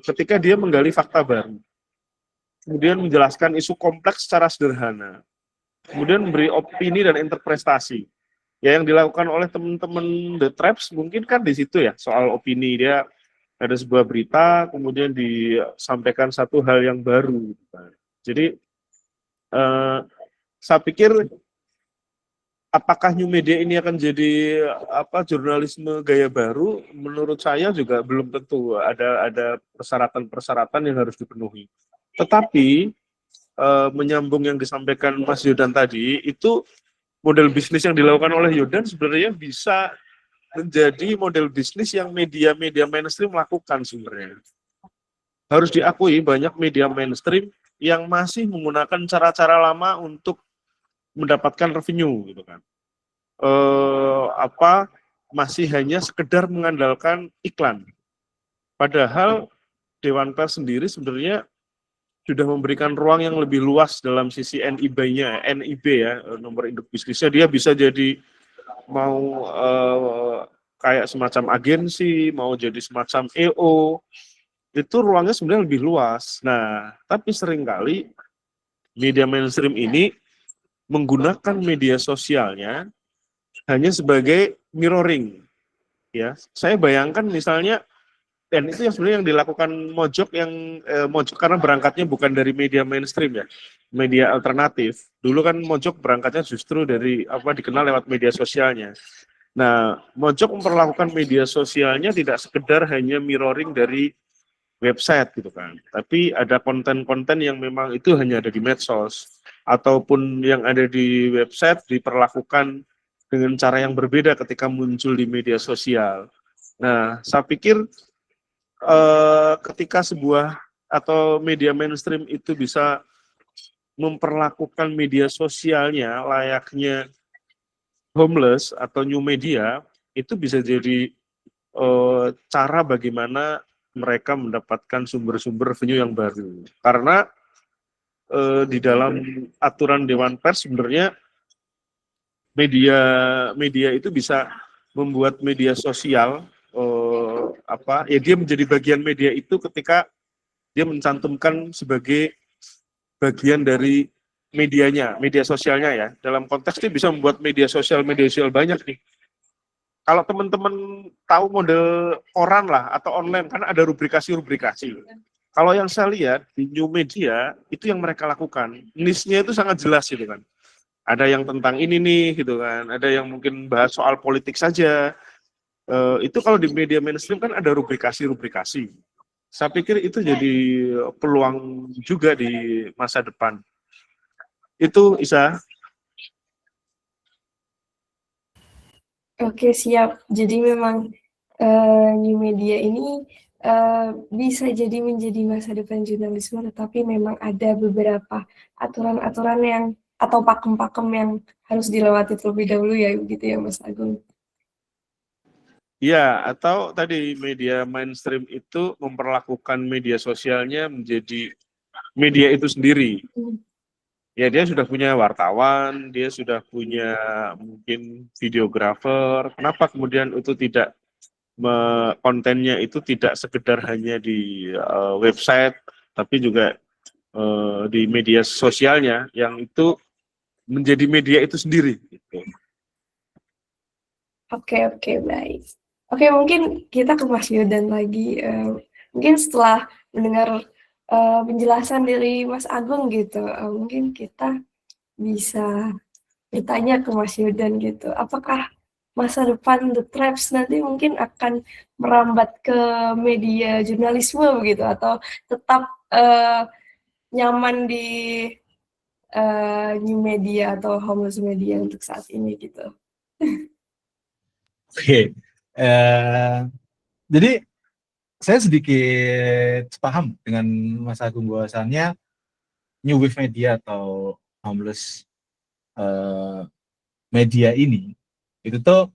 ketika dia menggali fakta baru. Kemudian menjelaskan isu kompleks secara sederhana. Kemudian memberi opini dan interpretasi. Ya, yang dilakukan oleh teman-teman The Traps mungkin kan di situ ya, soal opini. Dia ada sebuah berita, kemudian disampaikan satu hal yang baru. Jadi, saya pikir apakah new media ini akan jadi jurnalisme gaya baru? Menurut saya juga belum tentu. Ada persyaratan-persyaratan yang harus dipenuhi. Tetapi menyambung yang disampaikan Mas Yudan tadi, itu model bisnis yang dilakukan oleh Yudan sebenarnya bisa menjadi model bisnis yang media-media mainstream lakukan sebenarnya. Harus diakui banyak media mainstream yang masih menggunakan cara-cara lama untuk mendapatkan revenue, gitu kan. Masih hanya sekedar mengandalkan iklan. Padahal Dewan Pers sendiri sebenarnya sudah memberikan ruang yang lebih luas dalam sisi NIB-nya, NIB ya, nomor induk bisnisnya. Dia bisa jadi mau kayak semacam agensi, mau jadi semacam EO, itu ruangnya sebenarnya lebih luas. Nah, tapi seringkali media mainstream ini menggunakan media sosialnya hanya sebagai mirroring. Ya, saya bayangkan misalnya, dan itu yang sebenarnya yang dilakukan Mojok, Mojok karena berangkatnya bukan dari media mainstream ya, media alternatif. Dulu kan Mojok berangkatnya justru dari dikenal lewat media sosialnya. Nah, Mojok memperlakukan media sosialnya tidak sekedar hanya mirroring dari website, gitu kan, tapi ada konten-konten yang memang itu hanya ada di medsos. ataupun yang ada di website diperlakukan dengan cara yang berbeda ketika muncul di media sosial. Nah, saya pikir ketika sebuah atau media mainstream itu bisa memperlakukan media sosialnya layaknya homeless atau new media, itu bisa jadi cara bagaimana mereka mendapatkan sumber-sumber revenue yang baru. Karena di dalam aturan Dewan Pers sebenarnya media itu bisa membuat media sosial dia menjadi bagian media itu ketika dia mencantumkan sebagai bagian dari media sosialnya ya. Dalam konteks dia bisa membuat media sosial banyak nih. Kalau teman-teman tahu model koran lah atau online, kan ada rubrikasi-rubrikasi. Kalau yang saya lihat di new media, itu yang mereka lakukan. Niche-nya itu sangat jelas gitu kan. Ada yang tentang ini nih gitu kan, ada yang mungkin bahas soal politik saja. Itu kalau di media mainstream kan ada rubrikasi-rubrikasi. Saya pikir itu jadi peluang juga di masa depan. Itu Isa. Oke, siap. Jadi memang new media ini bisa jadi menjadi masa depan jurnalisme, tetapi memang ada beberapa aturan-aturan yang atau pakem-pakem yang harus dilewati terlebih dahulu ya, begitu ya Mas Agung. Ya, atau tadi media mainstream itu memperlakukan media sosialnya menjadi media itu sendiri. Ya, dia sudah punya wartawan, dia sudah punya mungkin videografer. Kenapa kemudian itu tidak kontennya itu tidak sekedar hanya di website, tapi juga di media sosialnya yang itu menjadi media itu sendiri. Gitu. Oke, baik. Oke, mungkin kita ke Mas Yodan lagi. Mungkin setelah mendengar penjelasan dari Mas Agung gitu, mungkin kita bisa bertanya ke Mas Yodan gitu, apakah masa depan The Traps nanti mungkin akan merambat ke media jurnalisme begitu, atau tetap nyaman di new media atau homeless media untuk saat ini gitu? Oke, jadi saya sedikit paham dengan Mas Agung bahwasannya new wave media atau homeless media ini itu tuh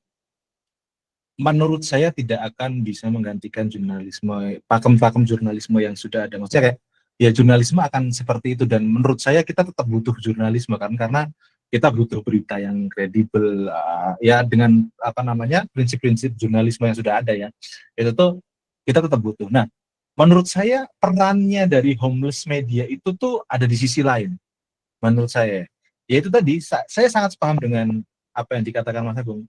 menurut saya tidak akan bisa menggantikan jurnalisme, pakem-pakem jurnalisme yang sudah ada. Maksudnya kayak ya jurnalisme akan seperti itu, dan menurut saya kita tetap butuh jurnalisme kan, karena kita butuh berita yang kredibel ya dengan apa namanya prinsip-prinsip jurnalisme yang sudah ada ya. Itu tuh kita tetap butuh. Nah, menurut saya perannya dari homeless media itu tuh ada di sisi lain. Menurut saya, yaitu tadi saya sangat paham dengan apa yang dikatakan Mas Agung.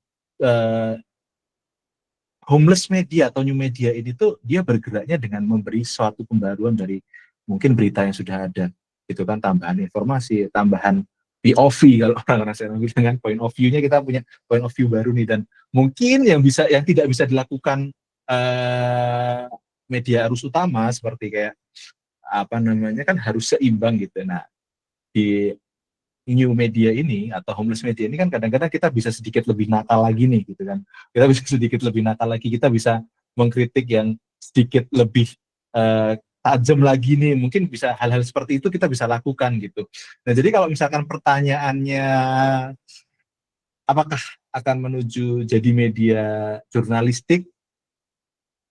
Homeless media atau new media ini tuh dia bergeraknya dengan memberi suatu pembaruan dari mungkin berita yang sudah ada, gitu kan, tambahan informasi, tambahan POV kalau orang-orang saya bilang kan, point of view-nya, kita punya point of view baru nih, dan mungkin yang tidak bisa dilakukan media arus utama seperti kayak apa namanya kan harus seimbang gitu. Nah, di new media ini atau homeless media ini kan kadang-kadang kita bisa sedikit lebih nakal lagi nih gitu kan. Kita bisa sedikit lebih nakal lagi, kita bisa mengkritik yang sedikit lebih tajam lagi nih. Mungkin bisa hal-hal seperti itu kita bisa lakukan gitu. Nah, jadi kalau misalkan pertanyaannya apakah akan menuju jadi media jurnalistik,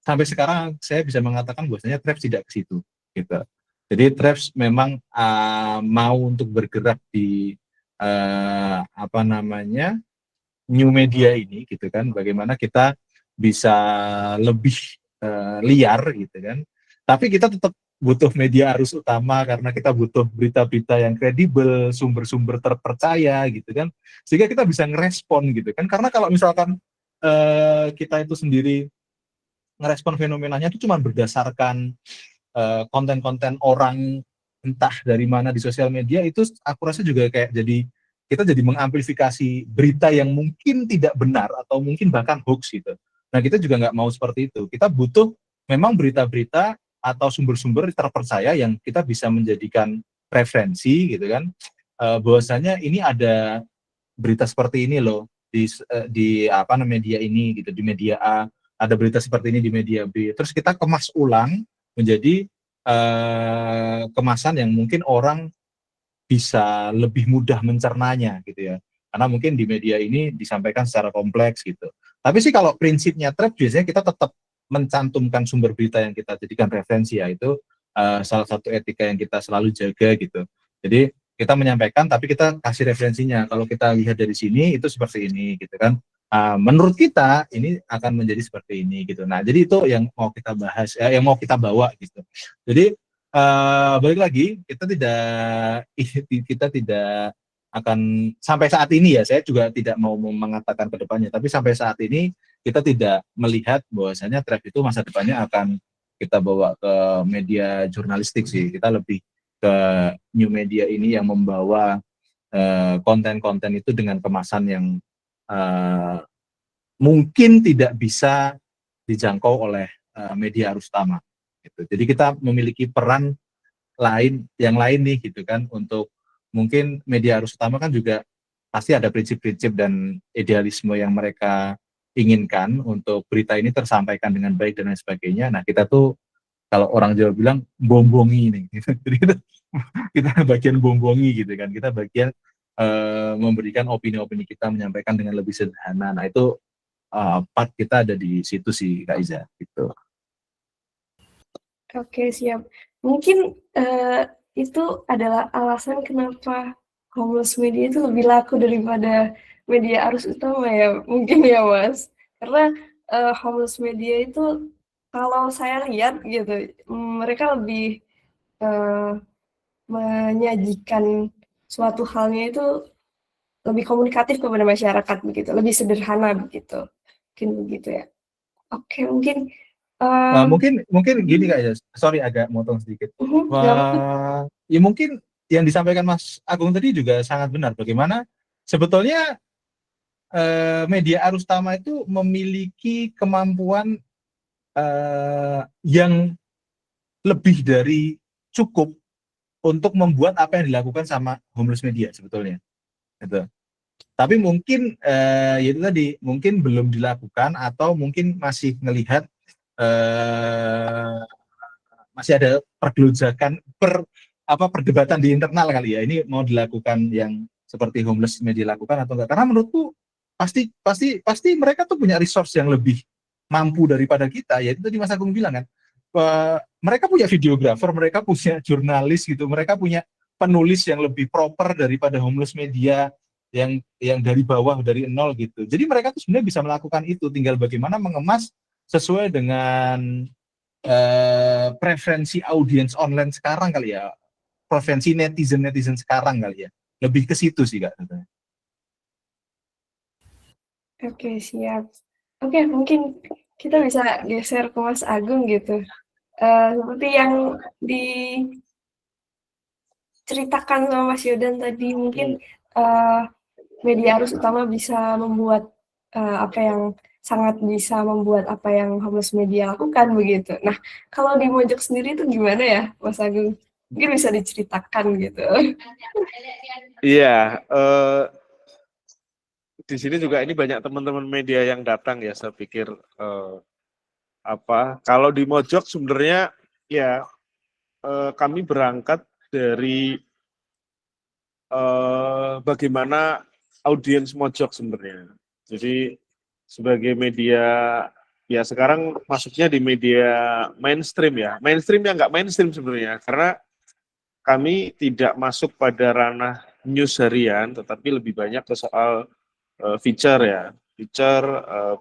sampai sekarang saya bisa mengatakan bahwasanya Traps tidak ke situ gitu. Jadi Traps memang mau untuk bergerak di apa namanya new media ini gitu kan, bagaimana kita bisa lebih liar gitu kan, tapi kita tetap butuh media arus utama karena kita butuh berita-berita yang kredibel, sumber-sumber terpercaya gitu kan, sehingga kita bisa ngerespon gitu kan. Karena kalau misalkan kita itu sendiri ngerespon fenomenanya itu cuma berdasarkan konten-konten orang entah dari mana di sosial media, itu aku rasa juga kayak kita jadi mengamplifikasi berita yang mungkin tidak benar atau mungkin bahkan hoax gitu. Nah, kita juga nggak mau seperti itu. Kita butuh memang berita-berita atau sumber-sumber terpercaya yang kita bisa menjadikan referensi gitu kan, bahwasanya ini ada berita seperti ini loh di apa namanya media ini gitu, di media A ada berita seperti ini di media B. Terus kita kemas ulang menjadi kemasan yang mungkin orang bisa lebih mudah mencernanya gitu ya. Karena mungkin di media ini disampaikan secara kompleks gitu. Tapi sih kalau prinsipnya Trap biasanya kita tetap mencantumkan sumber berita yang kita jadikan referensi ya, itu salah satu etika yang kita selalu jaga gitu. Jadi kita menyampaikan tapi kita kasih referensinya. Kalau kita lihat dari sini itu seperti ini gitu kan. Menurut kita ini akan menjadi seperti ini gitu. Nah, jadi itu yang mau kita bahas, yang mau kita bawa gitu. Jadi balik lagi kita tidak akan sampai saat ini ya, saya juga tidak mau mengatakan ke depannya, tapi sampai saat ini kita tidak melihat bahwasanya Trap itu masa depannya akan kita bawa ke media jurnalistik sih. Kita lebih ke new media ini yang membawa konten-konten itu dengan kemasan yang mungkin tidak bisa dijangkau oleh media arus utama gitu. Jadi kita memiliki peran yang lain nih gitu kan, untuk mungkin media arus utama kan juga pasti ada prinsip-prinsip dan idealisme yang mereka inginkan untuk berita ini tersampaikan dengan baik dan lain sebagainya. Nah, kita tuh kalau orang Jawa bilang bombongi nih gitu. Jadi kita bagian bombongi gitu kan, kita bagian memberikan opini-opini kita, menyampaikan dengan lebih sederhana. Nah, itu part kita ada di situ sih Kak Iza gitu. Oke, siap. Mungkin itu adalah alasan kenapa homeless media itu lebih laku daripada media arus utama ya, mungkin ya Mas. Karena homeless media itu kalau saya lihat gitu, mereka lebih menyajikan suatu halnya itu lebih komunikatif kepada masyarakat begitu, lebih sederhana begitu. Mungkin begitu ya. Oke, mungkin Mungkin gini Kak Iza, sorry agak motong sedikit. nggak apa-apa. Ya mungkin yang disampaikan Mas Agung tadi juga sangat benar. Bagaimana sebetulnya media arus utama itu memiliki kemampuan yang lebih dari cukup untuk membuat apa yang dilakukan sama homeless media sebetulnya. Gitu. Tapi mungkin ya itu tadi mungkin belum dilakukan atau mungkin masih melihat masih ada pergelujakan perdebatan di internal kali ya, ini mau dilakukan yang seperti homeless media lakukan atau enggak, karena menurutku pasti mereka tuh punya resource yang lebih mampu daripada kita, ya itu tadi Mas Agung bilang kan, mereka punya videografer, mereka punya jurnalis gitu, mereka punya penulis yang lebih proper daripada homeless media yang dari bawah, dari nol gitu. Jadi mereka tuh sebenarnya bisa melakukan itu, tinggal bagaimana mengemas sesuai dengan preferensi audiens online sekarang kali ya, preferensi netizen sekarang kali ya, lebih ke situ sih Kak. Oke, siap. Oke, mungkin kita bisa geser ke Mas Agung gitu. Seperti yang diceritakan sama Mas Yodan tadi, mungkin media arus utama bisa membuat apa yang sangat bisa membuat apa yang homeless media lakukan begitu. Nah, kalau di Mojok sendiri itu gimana ya, Mas Agung? Mungkin bisa diceritakan gitu. Iya, di sini juga ini banyak teman-teman media yang datang ya, saya pikir kalau di Mojok sebenarnya ya kami berangkat dari bagaimana audiens Mojok sebenarnya. Jadi sebagai media ya sekarang masuknya di media mainstream ya, mainstream yang nggak mainstream sebenarnya, karena kami tidak masuk pada ranah news harian, tetapi lebih banyak ke soal feature ya, feature,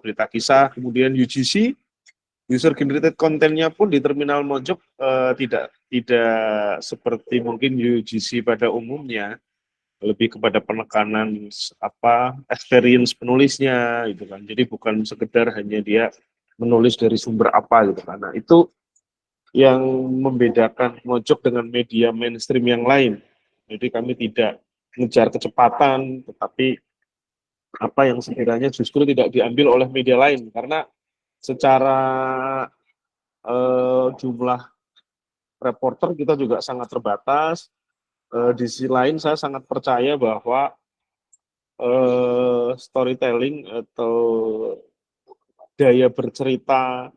berita kisah, kemudian UGC, user generated kontennya pun di terminal Mojok tidak seperti mungkin UGC pada umumnya, lebih kepada penekanan experience penulisnya gitu kan. Jadi bukan sekedar hanya dia menulis dari sumber apa gitu kan. Nah, itu yang membedakan Mojok dengan media mainstream yang lain. Jadi kami tidak mengejar kecepatan, tetapi apa yang sekiranya justru tidak diambil oleh media lain, karena secara jumlah reporter kita juga sangat terbatas, Di sisi lain saya sangat percaya bahwa storytelling atau daya bercerita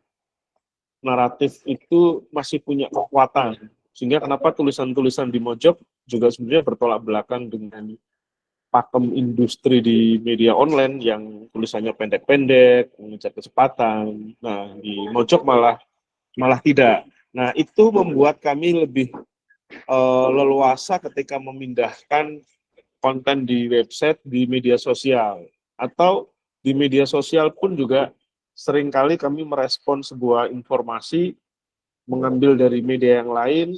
naratif itu masih punya kekuatan. Sehingga kenapa tulisan-tulisan di Mojok juga sebenarnya bertolak belakang dengan pakem industri di media online yang tulisannya pendek-pendek, mengejar kecepatan. Nah, di Mojok malah tidak. Nah, itu membuat kami lebih leluasa ketika memindahkan konten di website di media sosial, atau di media sosial pun juga seringkali kami merespon sebuah informasi, mengambil dari media yang lain,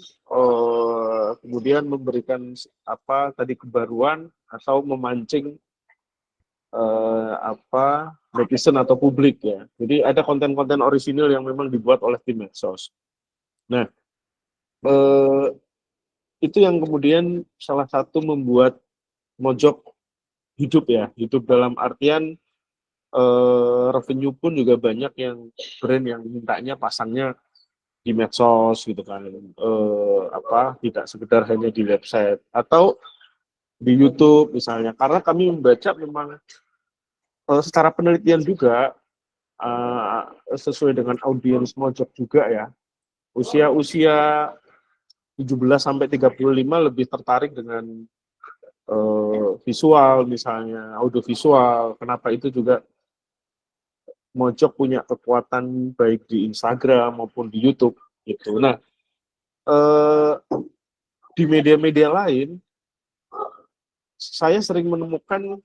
kemudian memberikan apa tadi kebaruan atau memancing netizen atau publik ya. Jadi ada konten-konten orisinil yang memang dibuat oleh tim medsos. Nah, eh, itu yang kemudian salah satu membuat Mojok hidup ya, hidup dalam artian revenue pun juga banyak yang brand yang mintanya pasangnya di medsos gitu kan, tidak sekedar hanya di website atau di YouTube misalnya, karena kami membaca memang secara penelitian juga sesuai dengan audiens Mojok juga ya, usia 17 sampai 35 lebih tertarik dengan visual misalnya, audiovisual. Kenapa itu juga Mojok punya kekuatan baik di Instagram maupun di YouTube gitu. Nah, di media-media lain saya sering menemukan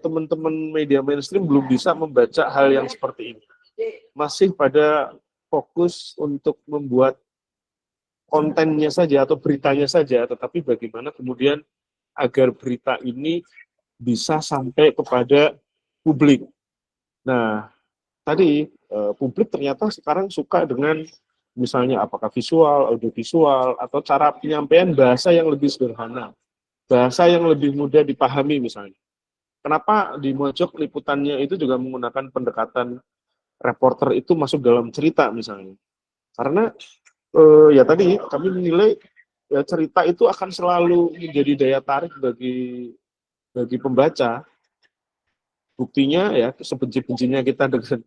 teman-teman media mainstream belum bisa membaca hal yang seperti ini. Masih pada fokus untuk membuat kontennya saja atau beritanya saja, tetapi bagaimana kemudian agar berita ini bisa sampai kepada publik. Nah, tadi publik ternyata sekarang suka dengan misalnya apakah visual, audiovisual, atau cara penyampaian bahasa yang lebih sederhana, bahasa yang lebih mudah dipahami misalnya. Kenapa di Mojok liputannya itu juga menggunakan pendekatan reporter itu masuk dalam cerita misalnya? Karena ya tadi kami menilai ya cerita itu akan selalu menjadi daya tarik bagi pembaca. Buktinya ya sebenci-bencinya kita dengan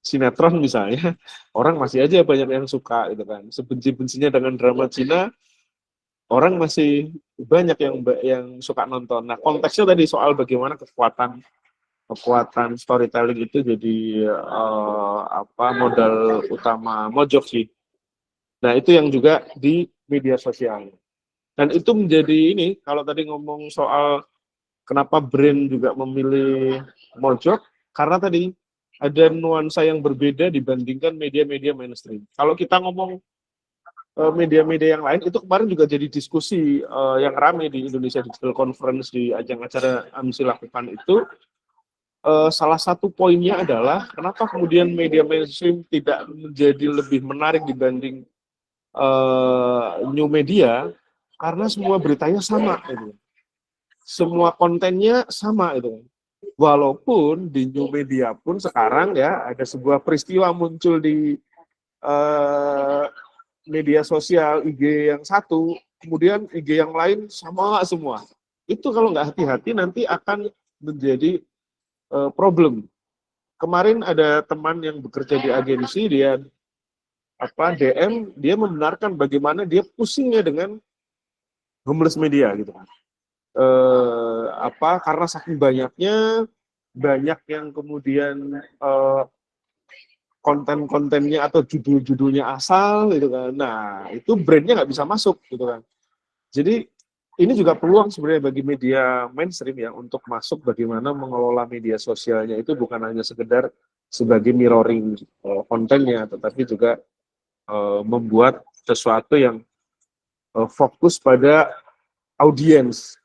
sinetron misalnya, orang masih aja banyak yang suka gitu kan. Sebenci-bencinya dengan drama Cina, orang masih banyak yang suka nonton. Nah, konteksnya tadi soal bagaimana kekuatan storytelling itu jadi modal utama Mojok sih. Nah, itu yang juga di media sosial. Dan itu menjadi ini, kalau tadi ngomong soal kenapa brand juga memilih Mojok, karena tadi ada nuansa yang berbeda dibandingkan media-media mainstream. Kalau kita ngomong media-media yang lain, itu kemarin juga jadi diskusi yang ramai di Indonesia Digital Conference di ajang acara AMSI lakukan itu. Salah satu poinnya adalah kenapa kemudian media mainstream tidak menjadi lebih menarik dibanding new media, karena semua beritanya sama itu. Semua kontennya sama itu. Walaupun di new media pun sekarang ya ada sebuah peristiwa muncul di media sosial IG yang satu, kemudian IG yang lain sama semua. Itu kalau nggak hati-hati nanti akan menjadi problem. Kemarin ada teman yang bekerja di agensi, dia DM, dia membenarkan bagaimana dia pusingnya dengan homeless media gitu kan. Karena saking banyaknya, banyak yang kemudian konten-kontennya atau judul-judulnya asal gitu kan. Nah, itu brandnya nggak bisa masuk gitu kan. Jadi ini juga peluang sebenarnya bagi media mainstream ya untuk masuk bagaimana mengelola media sosialnya itu bukan hanya sekedar sebagai mirroring kontennya, tetapi juga membuat sesuatu yang fokus pada audiens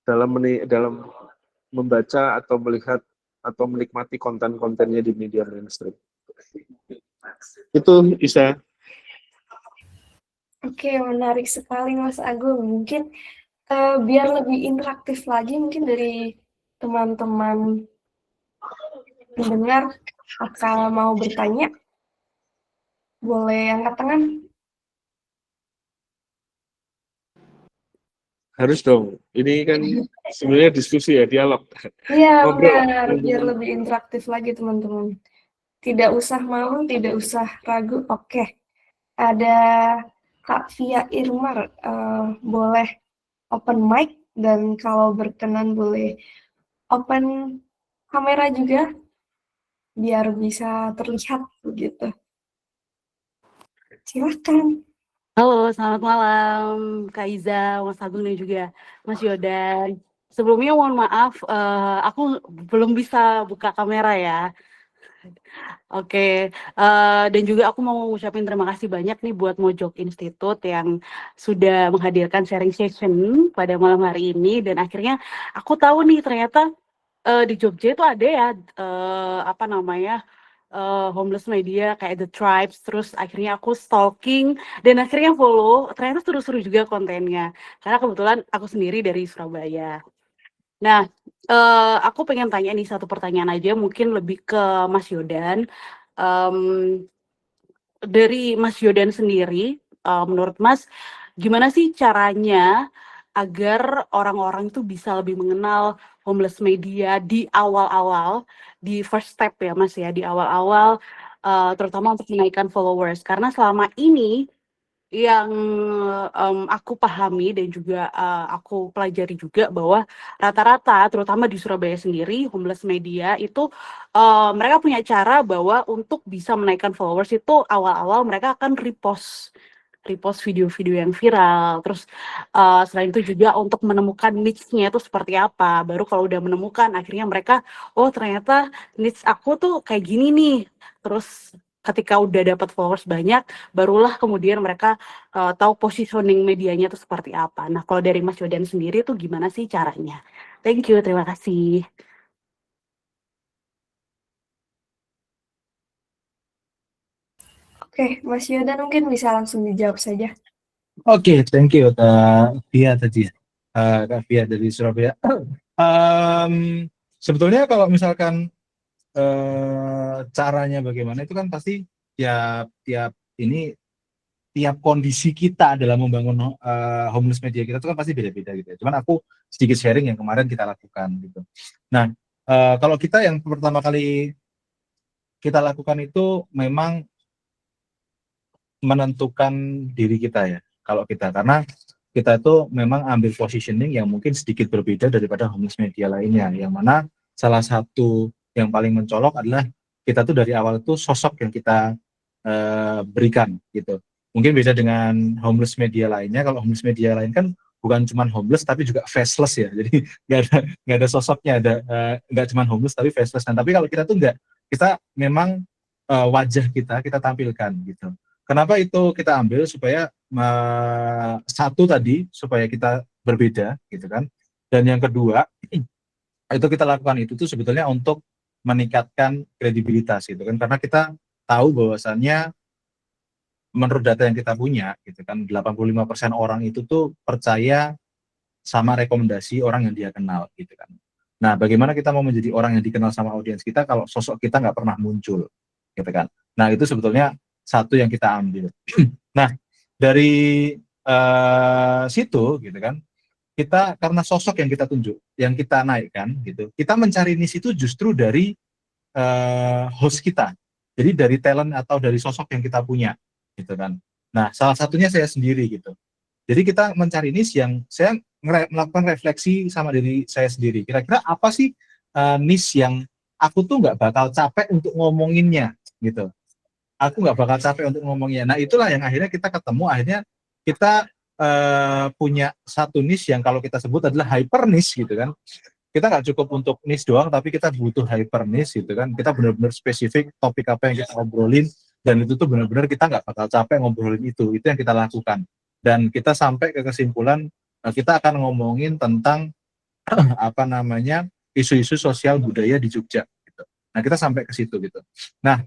dalam membaca atau melihat atau menikmati konten-kontennya di media mainstream. Itu Isa. Oke, menarik sekali Mas Agung. Mungkin biar lebih interaktif lagi, mungkin dari teman-teman pendengar, apakah mau bertanya? Boleh angkat tangan. Harus dong. Ini kan sebenarnya diskusi ya, dialog. Iya Ngobrol. benar, biar lebih interaktif lagi teman-teman. Tidak usah malu, tidak usah ragu. Oke, ada Kak Via Irmar, boleh open mic dan kalau berkenan boleh open kamera juga biar bisa terlihat begitu. Silakan. Halo, selamat malam Kak Iza, Mas Agung dan juga Mas Yodan. Sebelumnya mohon maaf, aku belum bisa buka kamera ya. Oke, dan juga aku mau ngucapin terima kasih banyak nih buat Mojok Institute yang sudah menghadirkan sharing session pada malam hari ini. Dan akhirnya aku tahu nih ternyata di Jogja itu ada ya, apa namanya, homeless media kayak The Tribes. Terus akhirnya aku stalking dan akhirnya follow, ternyata seru-seru juga kontennya. Karena kebetulan aku sendiri dari Surabaya. Nah, aku pengen tanya nih satu pertanyaan aja, mungkin lebih ke Mas Yodan. Mmm, dari Mas Yodan sendiri, menurut Mas, gimana sih caranya agar orang-orang itu bisa lebih mengenal homeless media di awal-awal, di first step ya Mas ya, di awal-awal, terutama untuk menaikkan followers. Karena selama ini yang, aku pahami dan juga, aku pelajari juga bahwa rata-rata terutama di Surabaya sendiri homeless media itu, mereka punya cara bahwa untuk bisa menaikkan followers itu awal-awal mereka akan repost repost video-video yang viral, terus, selain itu juga untuk menemukan niche-nya itu seperti apa, baru kalau udah menemukan akhirnya mereka, "Oh ternyata niche aku tuh kayak gini nih." Terus ketika udah dapat followers banyak, barulah kemudian mereka tahu positioning medianya itu seperti apa. Nah, kalau dari Mas Yodan sendiri tuh gimana sih caranya? Thank you, terima kasih. Oke, Mas Yodan mungkin bisa langsung dijawab saja. Oke, thank you Kak Via tadi ya. Kak Via dari Surabaya. Sebetulnya kalau misalkan caranya bagaimana itu kan pasti tiap ini tiap kondisi kita dalam membangun homeless media kita itu kan pasti beda-beda gitu ya. Cuman aku sedikit sharing yang kemarin kita lakukan gitu. Nah, kalau kita yang pertama kali kita lakukan itu memang menentukan diri kita ya. Kalau kita karena kita itu memang ambil positioning yang mungkin sedikit berbeda daripada homeless media lainnya, yang mana salah satu yang paling mencolok adalah kita tuh dari awal itu sosok yang kita berikan gitu. Mungkin beda dengan homeless media lainnya. Kalau homeless media lain kan bukan cuma homeless tapi juga faceless ya. Jadi nggak ada sosoknya, nggak cuma homeless tapi faceless. Nah, tapi kalau kita tuh nggak, kita memang wajah kita tampilkan gitu. Kenapa itu kita ambil supaya satu tadi supaya kita berbeda gitu kan. Dan yang kedua itu kita lakukan itu tuh sebetulnya untuk meningkatkan kredibilitas gitu kan, karena kita tahu bahwasannya menurut data yang kita punya gitu kan 85% orang itu tuh percaya sama rekomendasi orang yang dia kenal gitu kan. Nah, bagaimana kita mau menjadi orang yang dikenal sama audiens kita kalau sosok kita nggak pernah muncul gitu kan. Nah, itu sebetulnya satu yang kita ambil. Nah, dari situ gitu kan, kita karena sosok yang kita tunjuk, yang kita naikkan gitu, kita mencari niche itu justru dari host kita. Jadi dari talent atau dari sosok yang kita punya gitu kan. Nah, salah satunya saya sendiri gitu. Jadi kita mencari niche yang saya melakukan refleksi sama diri saya sendiri. Kira-kira apa sih niche yang aku tuh nggak bakal capek untuk ngomonginnya gitu. Aku nggak bakal capek untuk ngomongnya. Nah, itulah yang akhirnya kita ketemu, akhirnya kita punya satu niche yang kalau kita sebut adalah hyper niche gitu kan. Kita nggak cukup untuk niche doang, tapi kita butuh hyper niche gitu kan. Kita benar-benar spesifik topik apa yang kita ngobrolin, dan itu tuh benar-benar kita nggak bakal capek ngobrolin itu yang kita lakukan. Dan kita sampai ke kesimpulan kita akan ngomongin tentang apa namanya isu-isu sosial budaya di Jogja gitu. Nah, kita sampai ke situ gitu. Nah,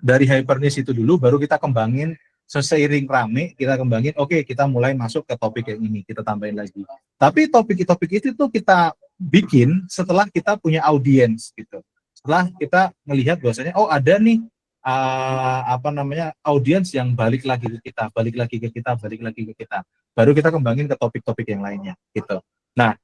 dari hyper niche itu dulu baru kita kembangin seiring rame, kita kembangin, oke, kita mulai masuk ke topik yang ini, kita tambahin lagi. Tapi topik-topik itu tuh kita bikin setelah kita punya audiens gitu. Setelah kita melihat bahwasanya oh ada nih audiens yang balik lagi ke kita, balik lagi ke kita, balik lagi ke kita. Baru kita kembangin ke topik-topik yang lainnya gitu. Nah,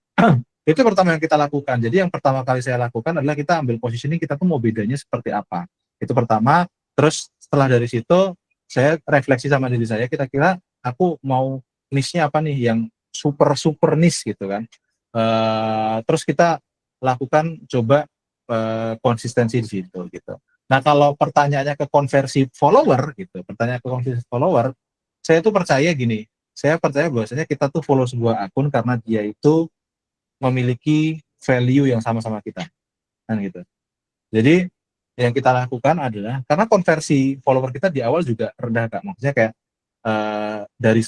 itu pertama yang kita lakukan. Jadi yang pertama kali saya lakukan adalah kita ambil positioning, kita tuh mau bedanya seperti apa. Itu pertama. Terus setelah dari situ saya refleksi sama diri saya, kira-kira aku mau niche-nya apa nih yang super super niche gitu kan. Terus kita lakukan coba konsistensi di situ gitu. Nah, kalau pertanyaannya ke konversi follower gitu, pertanyaan ke konversi follower, saya tuh percaya gini, saya percaya bahwasanya kita tuh follow sebuah akun karena dia itu memiliki value yang sama-sama kita, kan gitu. Jadi yang kita lakukan adalah karena konversi follower kita di awal juga rendah Kak, maksudnya kayak dari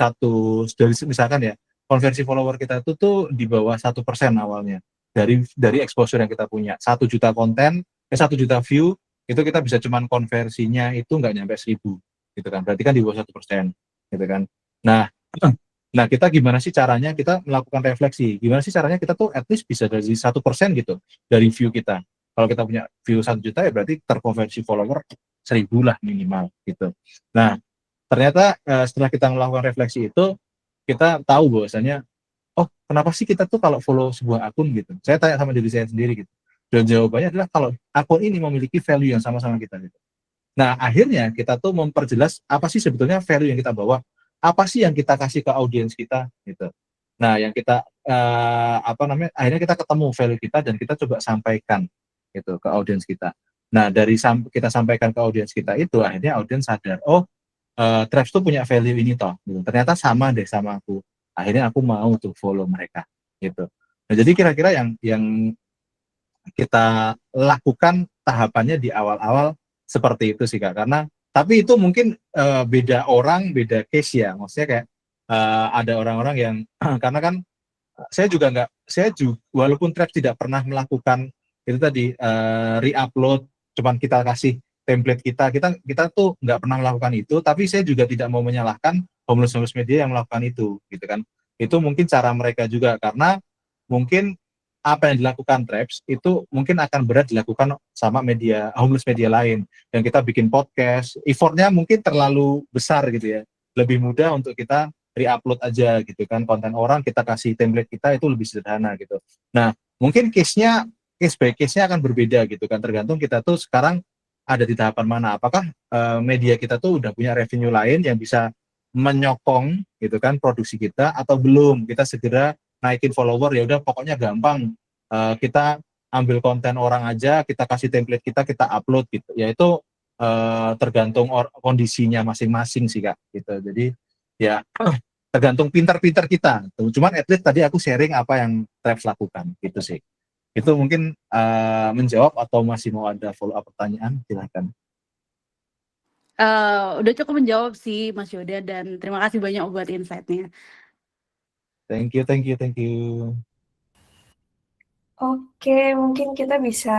misalkan ya konversi follower kita itu tuh di bawah 1% awalnya dari exposure yang kita punya 1 juta konten, 1 juta view itu kita bisa cuman konversinya itu nggak nyampe 1.000 gitu kan, berarti kan di bawah 1% gitu kan. Nah, nah kita gimana sih caranya kita melakukan refleksi? Gimana sih caranya kita tuh at least bisa dari 1% gitu dari view kita. Kalau kita punya view 1 juta ya berarti terkonversi follower 1.000 lah minimal gitu. Nah, ternyata setelah kita melakukan refleksi itu kita tahu bahwasanya oh kenapa sih kita tuh kalau follow sebuah akun gitu. Saya tanya sama diri saya sendiri gitu. Dan jawabannya adalah kalau akun ini memiliki value yang sama-sama kita gitu. Nah, akhirnya kita tuh memperjelas apa sih sebetulnya value yang kita bawa, apa sih yang kita kasih ke audiens kita gitu. Nah, yang kita akhirnya kita ketemu value kita dan kita coba sampaikan gitu ke audiens kita. Nah, dari kita sampaikan ke audiens kita itu akhirnya audiens sadar, oh Traps tuh punya value ini toh gitu. Ternyata sama deh sama aku. Akhirnya aku mau tuh follow mereka gitu. Nah, jadi kira-kira yang kita lakukan tahapannya di awal-awal seperti itu sih Kak. Karena tapi itu mungkin beda orang, beda case ya. Maksudnya kayak ada orang-orang yang karena kan walaupun Traps tidak pernah melakukan itu tadi re-upload, cuman kita kasih template kita tuh nggak pernah melakukan itu, tapi saya juga tidak mau menyalahkan homeless media yang melakukan itu gitu kan. Itu mungkin cara mereka juga karena mungkin apa yang dilakukan Traps itu mungkin akan berat dilakukan sama media homeless media lain yang kita bikin podcast, effortnya mungkin terlalu besar gitu ya. Lebih mudah untuk kita re-upload aja gitu kan, konten orang kita kasih template kita itu lebih sederhana gitu. Nah, mungkin case by case-nya akan berbeda gitu kan, tergantung kita tuh sekarang ada di tahapan mana. Apakah media kita tuh udah punya revenue lain yang bisa menyokong gitu kan produksi kita atau belum? Kita segera naikin follower ya udah pokoknya gampang kita ambil konten orang aja, kita kasih template kita upload gitu. Ya itu tergantung kondisinya masing-masing sih Kak gitu. Jadi ya tergantung pintar-pintar kita. Cuman at least tadi aku sharing apa yang Traps lakukan gitu sih. Itu mungkin menjawab atau masih mau ada follow up pertanyaan, silahkan. Udah cukup menjawab sih Mas Yoda dan terima kasih banyak buat insight-nya. Thank you. Oke, mungkin kita bisa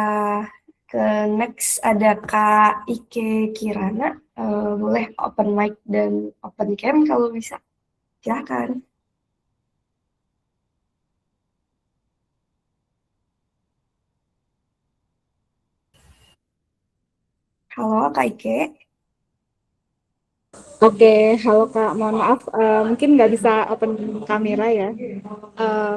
ke next ada Kak Ike Kirana. Boleh open mic dan open cam kalau bisa. Silakan. Halo Kak Ike. Oke, halo Kak, mohon maaf, mungkin nggak bisa open kamera ya.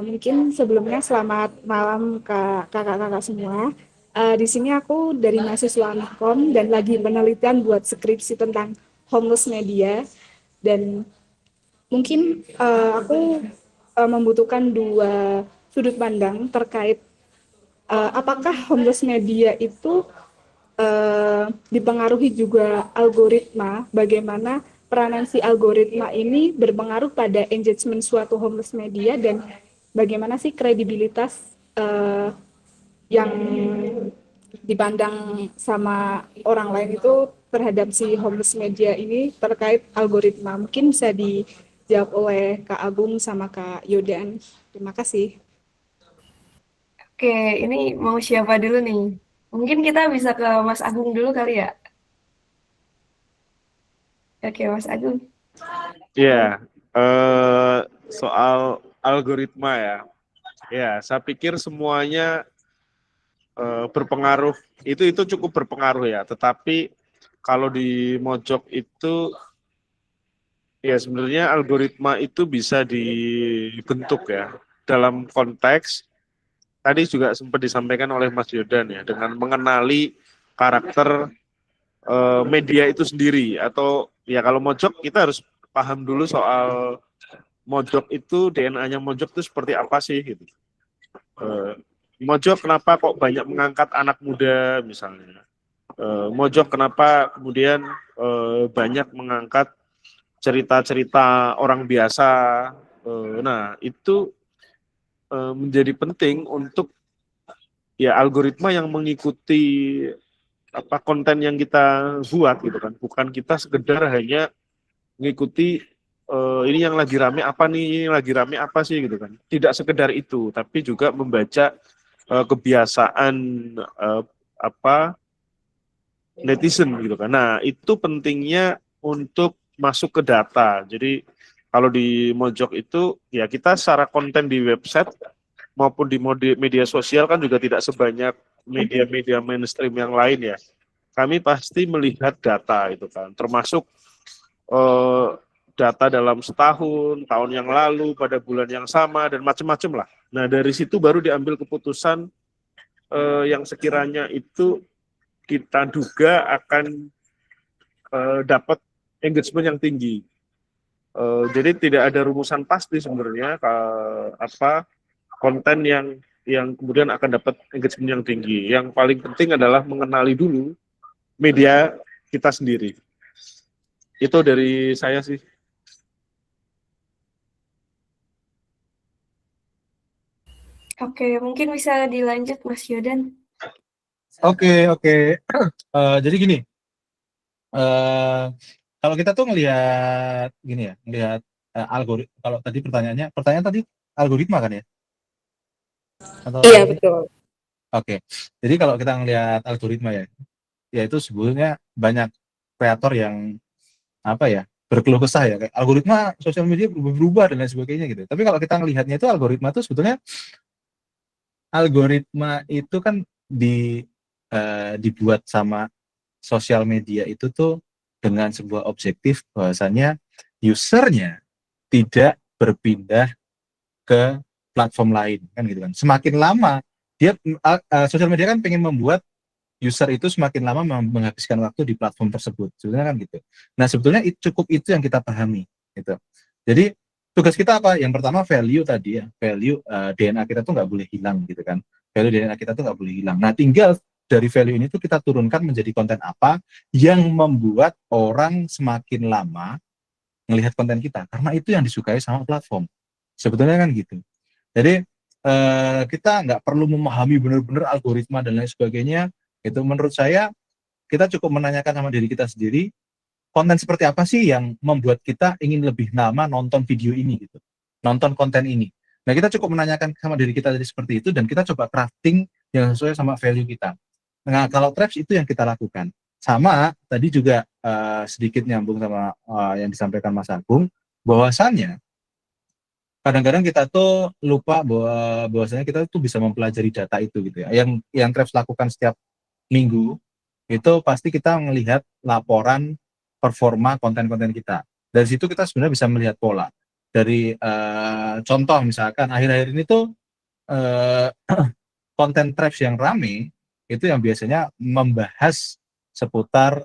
Mungkin sebelumnya selamat malam ke kakak-kakak semua. Di sini aku dari mahasiswa Mikom dan lagi penelitian buat skripsi tentang homeless media. Dan mungkin aku membutuhkan dua sudut pandang terkait apakah homeless media itu dipengaruhi juga algoritma, bagaimana peranan si algoritma ini berpengaruh pada engagement suatu homeless media dan bagaimana sih kredibilitas yang dipandang sama orang lain itu terhadap si homeless media ini terkait algoritma. Mungkin bisa dijawab oleh Kak Agung sama Kak Yodan. Terima kasih. Oke, ini mau siapa dulu nih? Mungkin kita bisa ke Mas Agung dulu kali ya. Oke, Mas Agung. Ya, soal algoritma ya. Ya, saya pikir semuanya berpengaruh. Itu cukup berpengaruh ya. Tetapi kalau di Mojok itu ya sebenarnya algoritma itu bisa dibentuk ya dalam konteks tadi juga sempat disampaikan oleh Mas Yodan ya dengan mengenali karakter media itu sendiri atau ya kalau Mojok kita harus paham dulu soal Mojok itu DNA-nya Mojok itu seperti apa sih gitu. Mojok kenapa kok banyak mengangkat anak muda misalnya. Mojok kenapa kemudian banyak mengangkat cerita-cerita orang biasa. Nah, itu menjadi penting untuk ya algoritma yang mengikuti apa konten yang kita buat gitu kan. Bukan kita sekedar hanya mengikuti ini yang lagi rame apa nih, ini lagi rame apa sih gitu kan. Tidak sekedar itu, tapi juga membaca kebiasaan apa netizen gitu kan. Nah, itu pentingnya untuk masuk ke data. Jadi kalau di Mojok itu ya kita secara konten di website maupun di media sosial kan juga tidak sebanyak media-media mainstream yang lain ya. Kami pasti melihat data itu kan, termasuk data dalam setahun, tahun yang lalu, pada bulan yang sama dan macam-macam lah. Nah dari situ baru diambil keputusan yang sekiranya itu kita duga akan dapat engagement yang tinggi. Jadi tidak ada rumusan pasti sebenarnya apa konten yang kemudian akan dapat engagement yang tinggi. Yang paling penting adalah mengenali dulu media kita sendiri. Itu dari saya sih. Oke, mungkin bisa dilanjut Mas Yodan. Oke. Jadi gini, kalau kita tuh ngelihat gini ya, ngelihat algoritma. Kalau tadi pertanyaan tadi algoritma kan ya? Atau Iya, apa sih? betul. Oke. Jadi kalau kita ngelihat algoritma ya itu sebetulnya banyak kreator yang apa ya berkeluh kesah ya kayak algoritma sosial media berubah dan lain sebagainya gitu. Tapi kalau kita ngelihatnya itu algoritma itu sebetulnya algoritma itu kan dibuat sama sosial media itu tuh dengan sebuah objektif bahwasannya usernya tidak berpindah ke platform lain kan gitu kan. Semakin lama dia sosial media kan pengen membuat user itu semakin lama menghabiskan waktu di platform tersebut. Sebenarnya kan gitu. Nah, sebetulnya cukup itu yang kita pahami gitu. Jadi tugas kita apa? Yang pertama value tadi ya, value DNA kita tuh nggak boleh hilang gitu kan. Value DNA kita tuh nggak boleh hilang. Nah, tinggal dari value ini tuh kita turunkan menjadi konten apa yang membuat orang semakin lama melihat konten kita. Karena itu yang disukai sama platform. Sebetulnya kan gitu. Jadi kita nggak perlu memahami benar-benar algoritma dan lain sebagainya. Itu menurut saya kita cukup menanyakan sama diri kita sendiri konten seperti apa sih yang membuat kita ingin lebih lama nonton video ini gitu, nonton konten ini. Nah kita cukup menanyakan sama diri kita dari seperti itu dan kita coba crafting yang sesuai sama value kita. Nah kalau Traps itu yang kita lakukan. Sama tadi juga sedikit nyambung sama yang disampaikan Mas Agung, bahwasannya kadang-kadang kita tuh lupa bahwasanya kita tuh bisa mempelajari data itu gitu ya. Yang Traps lakukan setiap minggu itu pasti kita melihat laporan performa konten-konten kita. Dari situ kita sebenarnya bisa melihat pola. Dari contoh misalkan akhir-akhir ini tuh konten Traps yang rame itu yang biasanya membahas seputar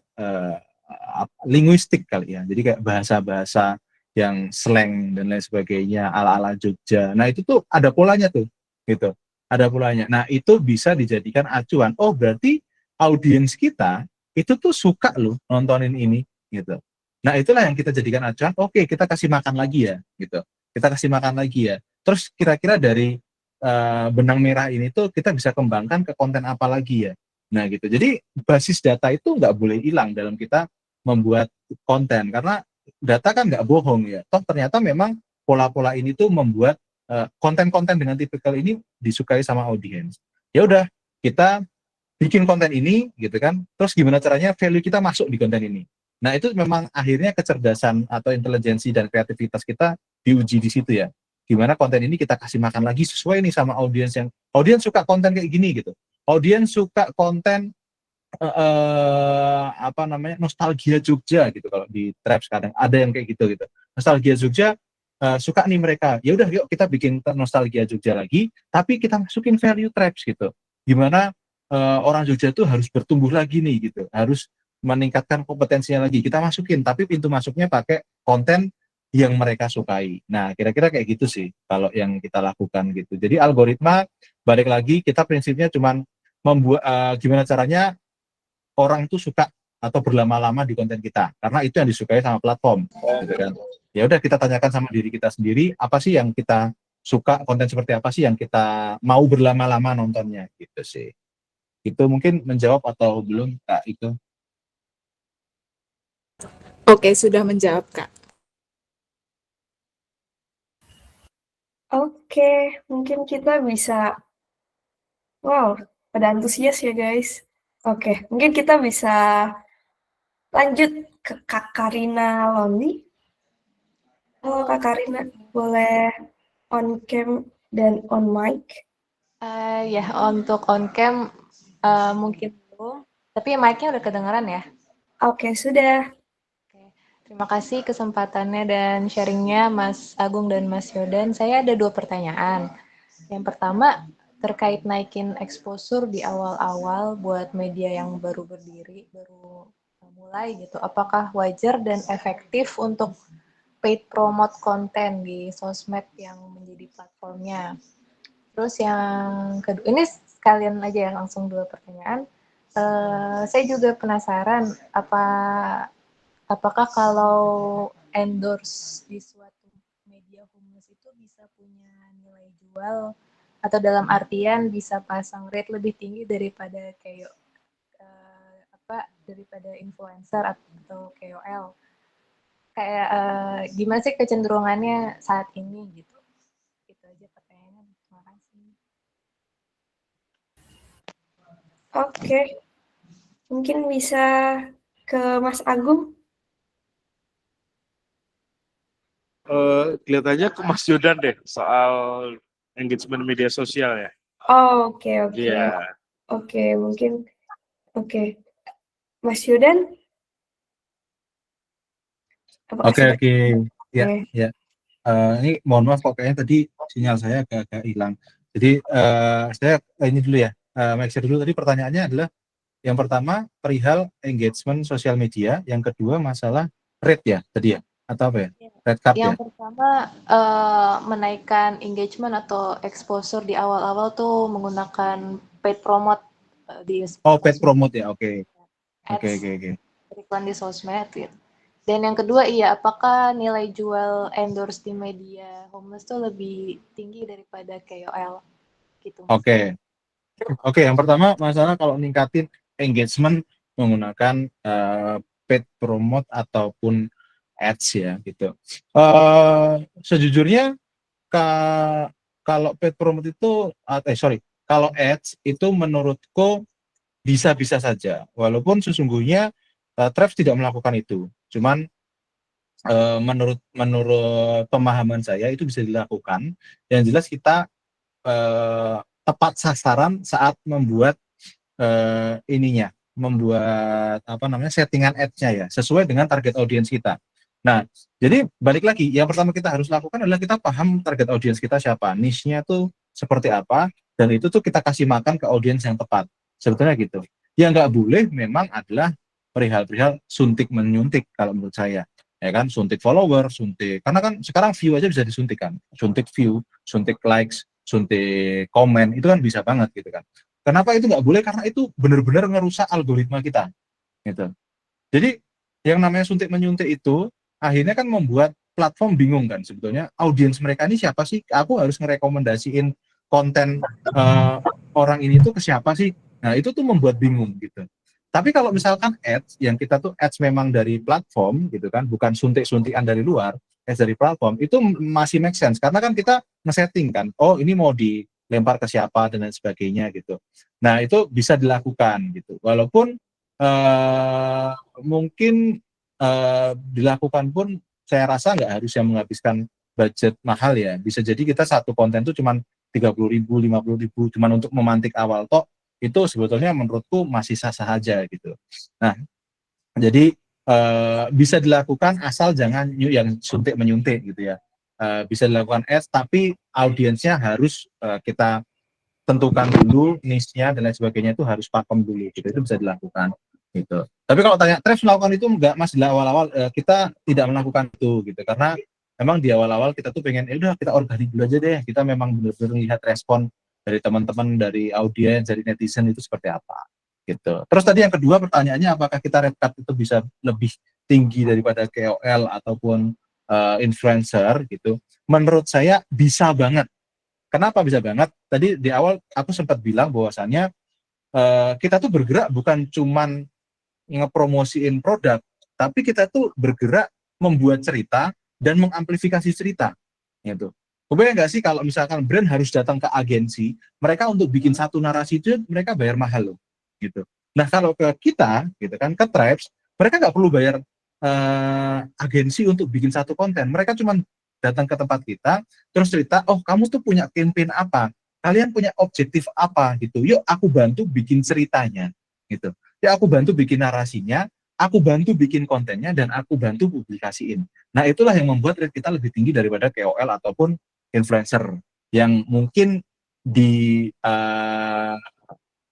linguistik kali ya. Jadi kayak bahasa-bahasa yang slang dan lain sebagainya ala-ala Jogja. Nah itu tuh ada polanya tuh gitu. Ada polanya. Nah itu bisa dijadikan acuan. Oh berarti audiens kita itu tuh suka loh nontonin ini gitu. Nah itulah yang kita jadikan acuan. Oke kita kasih makan lagi ya gitu. Kita kasih makan lagi ya. Terus kira-kira dari benang merah ini tuh kita bisa kembangkan ke konten apa lagi ya. Nah gitu. Jadi basis data itu nggak boleh hilang dalam kita membuat konten karena data kan nggak bohong ya. Toh ternyata memang pola-pola ini tuh membuat konten-konten dengan tipikal ini disukai sama audiens. Ya udah kita bikin konten ini gitu kan, terus gimana caranya value kita masuk di konten ini. Nah itu memang akhirnya kecerdasan atau intelijensi dan kreativitas kita diuji di situ ya. Gimana konten ini kita kasih makan lagi sesuai nih sama audiens suka konten kayak gini gitu. Audiens suka konten apa namanya, nostalgia Jogja gitu kalau di Traps kadang ada yang kayak gitu. Nostalgia Jogja, suka nih mereka, ya udah yuk kita bikin nostalgia Jogja lagi, tapi kita masukin value Traps gitu. Gimana orang Jogja tuh harus bertumbuh lagi nih gitu, harus meningkatkan kompetensinya lagi. Kita masukin, tapi pintu masuknya pakai konten yang mereka sukai. Nah, kira-kira kayak gitu sih kalau yang kita lakukan gitu. Jadi algoritma balik lagi kita prinsipnya cuman membuat gimana caranya orang itu suka atau berlama-lama di konten kita, karena itu yang disukai sama platform gitu kan. Ya udah kita tanyakan sama diri kita sendiri, apa sih yang kita suka, konten seperti apa sih yang kita mau berlama-lama nontonnya gitu sih. Itu mungkin menjawab atau belum Kak itu? Oke, sudah menjawab, Kak. Oke, mungkin kita bisa, wow, pada antusias ya guys. Oke, mungkin kita bisa lanjut ke Kak Karina Loni. Halo Kak Karina, boleh on cam dan on mic? Ya, untuk on cam mungkin belum, tapi mic-nya udah kedengeran ya. Oke, sudah. Terima kasih kesempatannya dan sharingnya Mas Agung dan Mas Yodan. Saya ada 2 pertanyaan. Yang pertama, terkait naikin exposure di awal-awal buat media yang baru berdiri, baru mulai gitu. Apakah wajar dan efektif untuk paid promote konten di sosmed yang menjadi platformnya? Terus yang kedua, ini sekalian aja ya langsung 2 pertanyaan. Saya juga penasaran apakah kalau endorse di suatu media humus itu bisa punya nilai jual atau dalam artian bisa pasang rate lebih tinggi daripada kayak daripada influencer atau KOL. Kayak gimana sih kecenderungannya saat ini gitu. Itu aja pertanyaannya. Terima kasih. Oke, mungkin bisa ke Mas Agung. Kelihatannya ke Mas Yodan deh soal engagement media sosial ya. Oh, oke. Iya. Oke, mungkin. Oke. Mas Yodan? Apakah Oke. sudah? Ya, Oke. ya. Ini mohon maaf kok kayaknya tadi sinyal saya agak hilang. Jadi saya ini dulu ya, make sure dulu tadi pertanyaannya adalah yang pertama perihal engagement sosial media, yang kedua masalah rate ya tadi ya, atau apa ya? Rate card ya? Yang pertama menaikkan engagement atau exposure di awal-awal tuh menggunakan paid promote di Oh, paid promote ya, oke. ads, Oke. iklan di sosmed gitu. Dan yang kedua apakah nilai jual endorse di media homeless tuh lebih tinggi daripada KOL gitu. Oke, yang pertama masalah kalau ningkatin engagement menggunakan paid promote ataupun ads ya gitu. Sejujurnya kalau paid promote itu kalau ads itu menurutku bisa-bisa saja, walaupun sesungguhnya Traps tidak melakukan itu. Cuman menurut pemahaman saya itu bisa dilakukan. Yang jelas kita tepat sasaran saat membuat membuat settingan ads-nya ya, sesuai dengan target audiens kita. Nah, jadi balik lagi, yang pertama kita harus lakukan adalah kita paham target audiens kita siapa, niche-nya tuh seperti apa, dan itu tuh kita kasih makan ke audiens yang tepat. Sebetulnya gitu. Yang nggak boleh memang adalah perihal-perihal suntik menyuntik kalau menurut saya. Ya kan, suntik follower, suntik, karena kan sekarang view aja bisa disuntik kan, suntik view, suntik likes, suntik komen, itu kan bisa banget gitu kan. Kenapa itu nggak boleh? Karena itu benar-benar ngerusak algoritma kita gitu. Jadi yang namanya suntik menyuntik itu akhirnya kan membuat platform bingung kan sebetulnya, audiens mereka ini siapa sih, aku harus ngerekomendasiin konten orang ini tuh ke siapa sih. Nah itu tuh membuat bingung gitu. Tapi kalau misalkan ads, yang kita tuh ads memang dari platform gitu kan, bukan suntik-suntikan dari luar, ads dari platform, itu masih make sense. Karena kan kita nge-setting kan, oh ini mau dilempar ke siapa dan lain sebagainya gitu. Nah itu bisa dilakukan gitu. Walaupun mungkin dilakukan pun saya rasa nggak harus yang menghabiskan budget mahal ya. Bisa jadi kita satu konten tuh cuman 30.000, 50.000 cuman untuk memantik awal toh. itu sebetulnya menurutku masih sah-sah aja gitu. Nah, jadi bisa dilakukan asal jangan yang suntik menyuntik gitu ya. Bisa dilakukan ads tapi audiensnya harus kita tentukan dulu niche-nya dan lain sebagainya, itu harus pakem dulu gitu, itu bisa dilakukan gitu. Tapi kalau tanya Travis melakukan itu enggak, Mas, di awal-awal kita tidak melakukan itu gitu, karena memang di awal-awal kita tuh pengen ya udah kita organik dulu aja deh, kita memang benar-benar lihat respon dari teman-teman, dari audiens, dari netizen itu seperti apa gitu. Terus tadi yang kedua pertanyaannya, apakah kita red card itu bisa lebih tinggi daripada KOL ataupun influencer gitu? Menurut saya bisa banget. Kenapa bisa banget? Tadi di awal aku sempat bilang bahwasannya kita tuh bergerak bukan cuman ngepromosiin produk, tapi kita tuh bergerak membuat cerita dan mengamplifikasi cerita, gitu. Kebayang nggak sih kalau misalkan brand harus datang ke agensi, mereka untuk bikin satu narasi itu mereka bayar mahal loh, gitu. Nah kalau ke kita, gitu kan, ke Tribes, mereka nggak perlu bayar agensi untuk bikin satu konten, mereka cuma datang ke tempat kita, terus cerita, oh kamu tuh punya campaign apa, kalian punya objektif apa, gitu. Yuk aku bantu bikin ceritanya, gitu. Ya aku bantu bikin narasinya, aku bantu bikin kontennya, dan aku bantu publikasiin. Nah itulah yang membuat rate kita lebih tinggi daripada KOL ataupun influencer yang mungkin di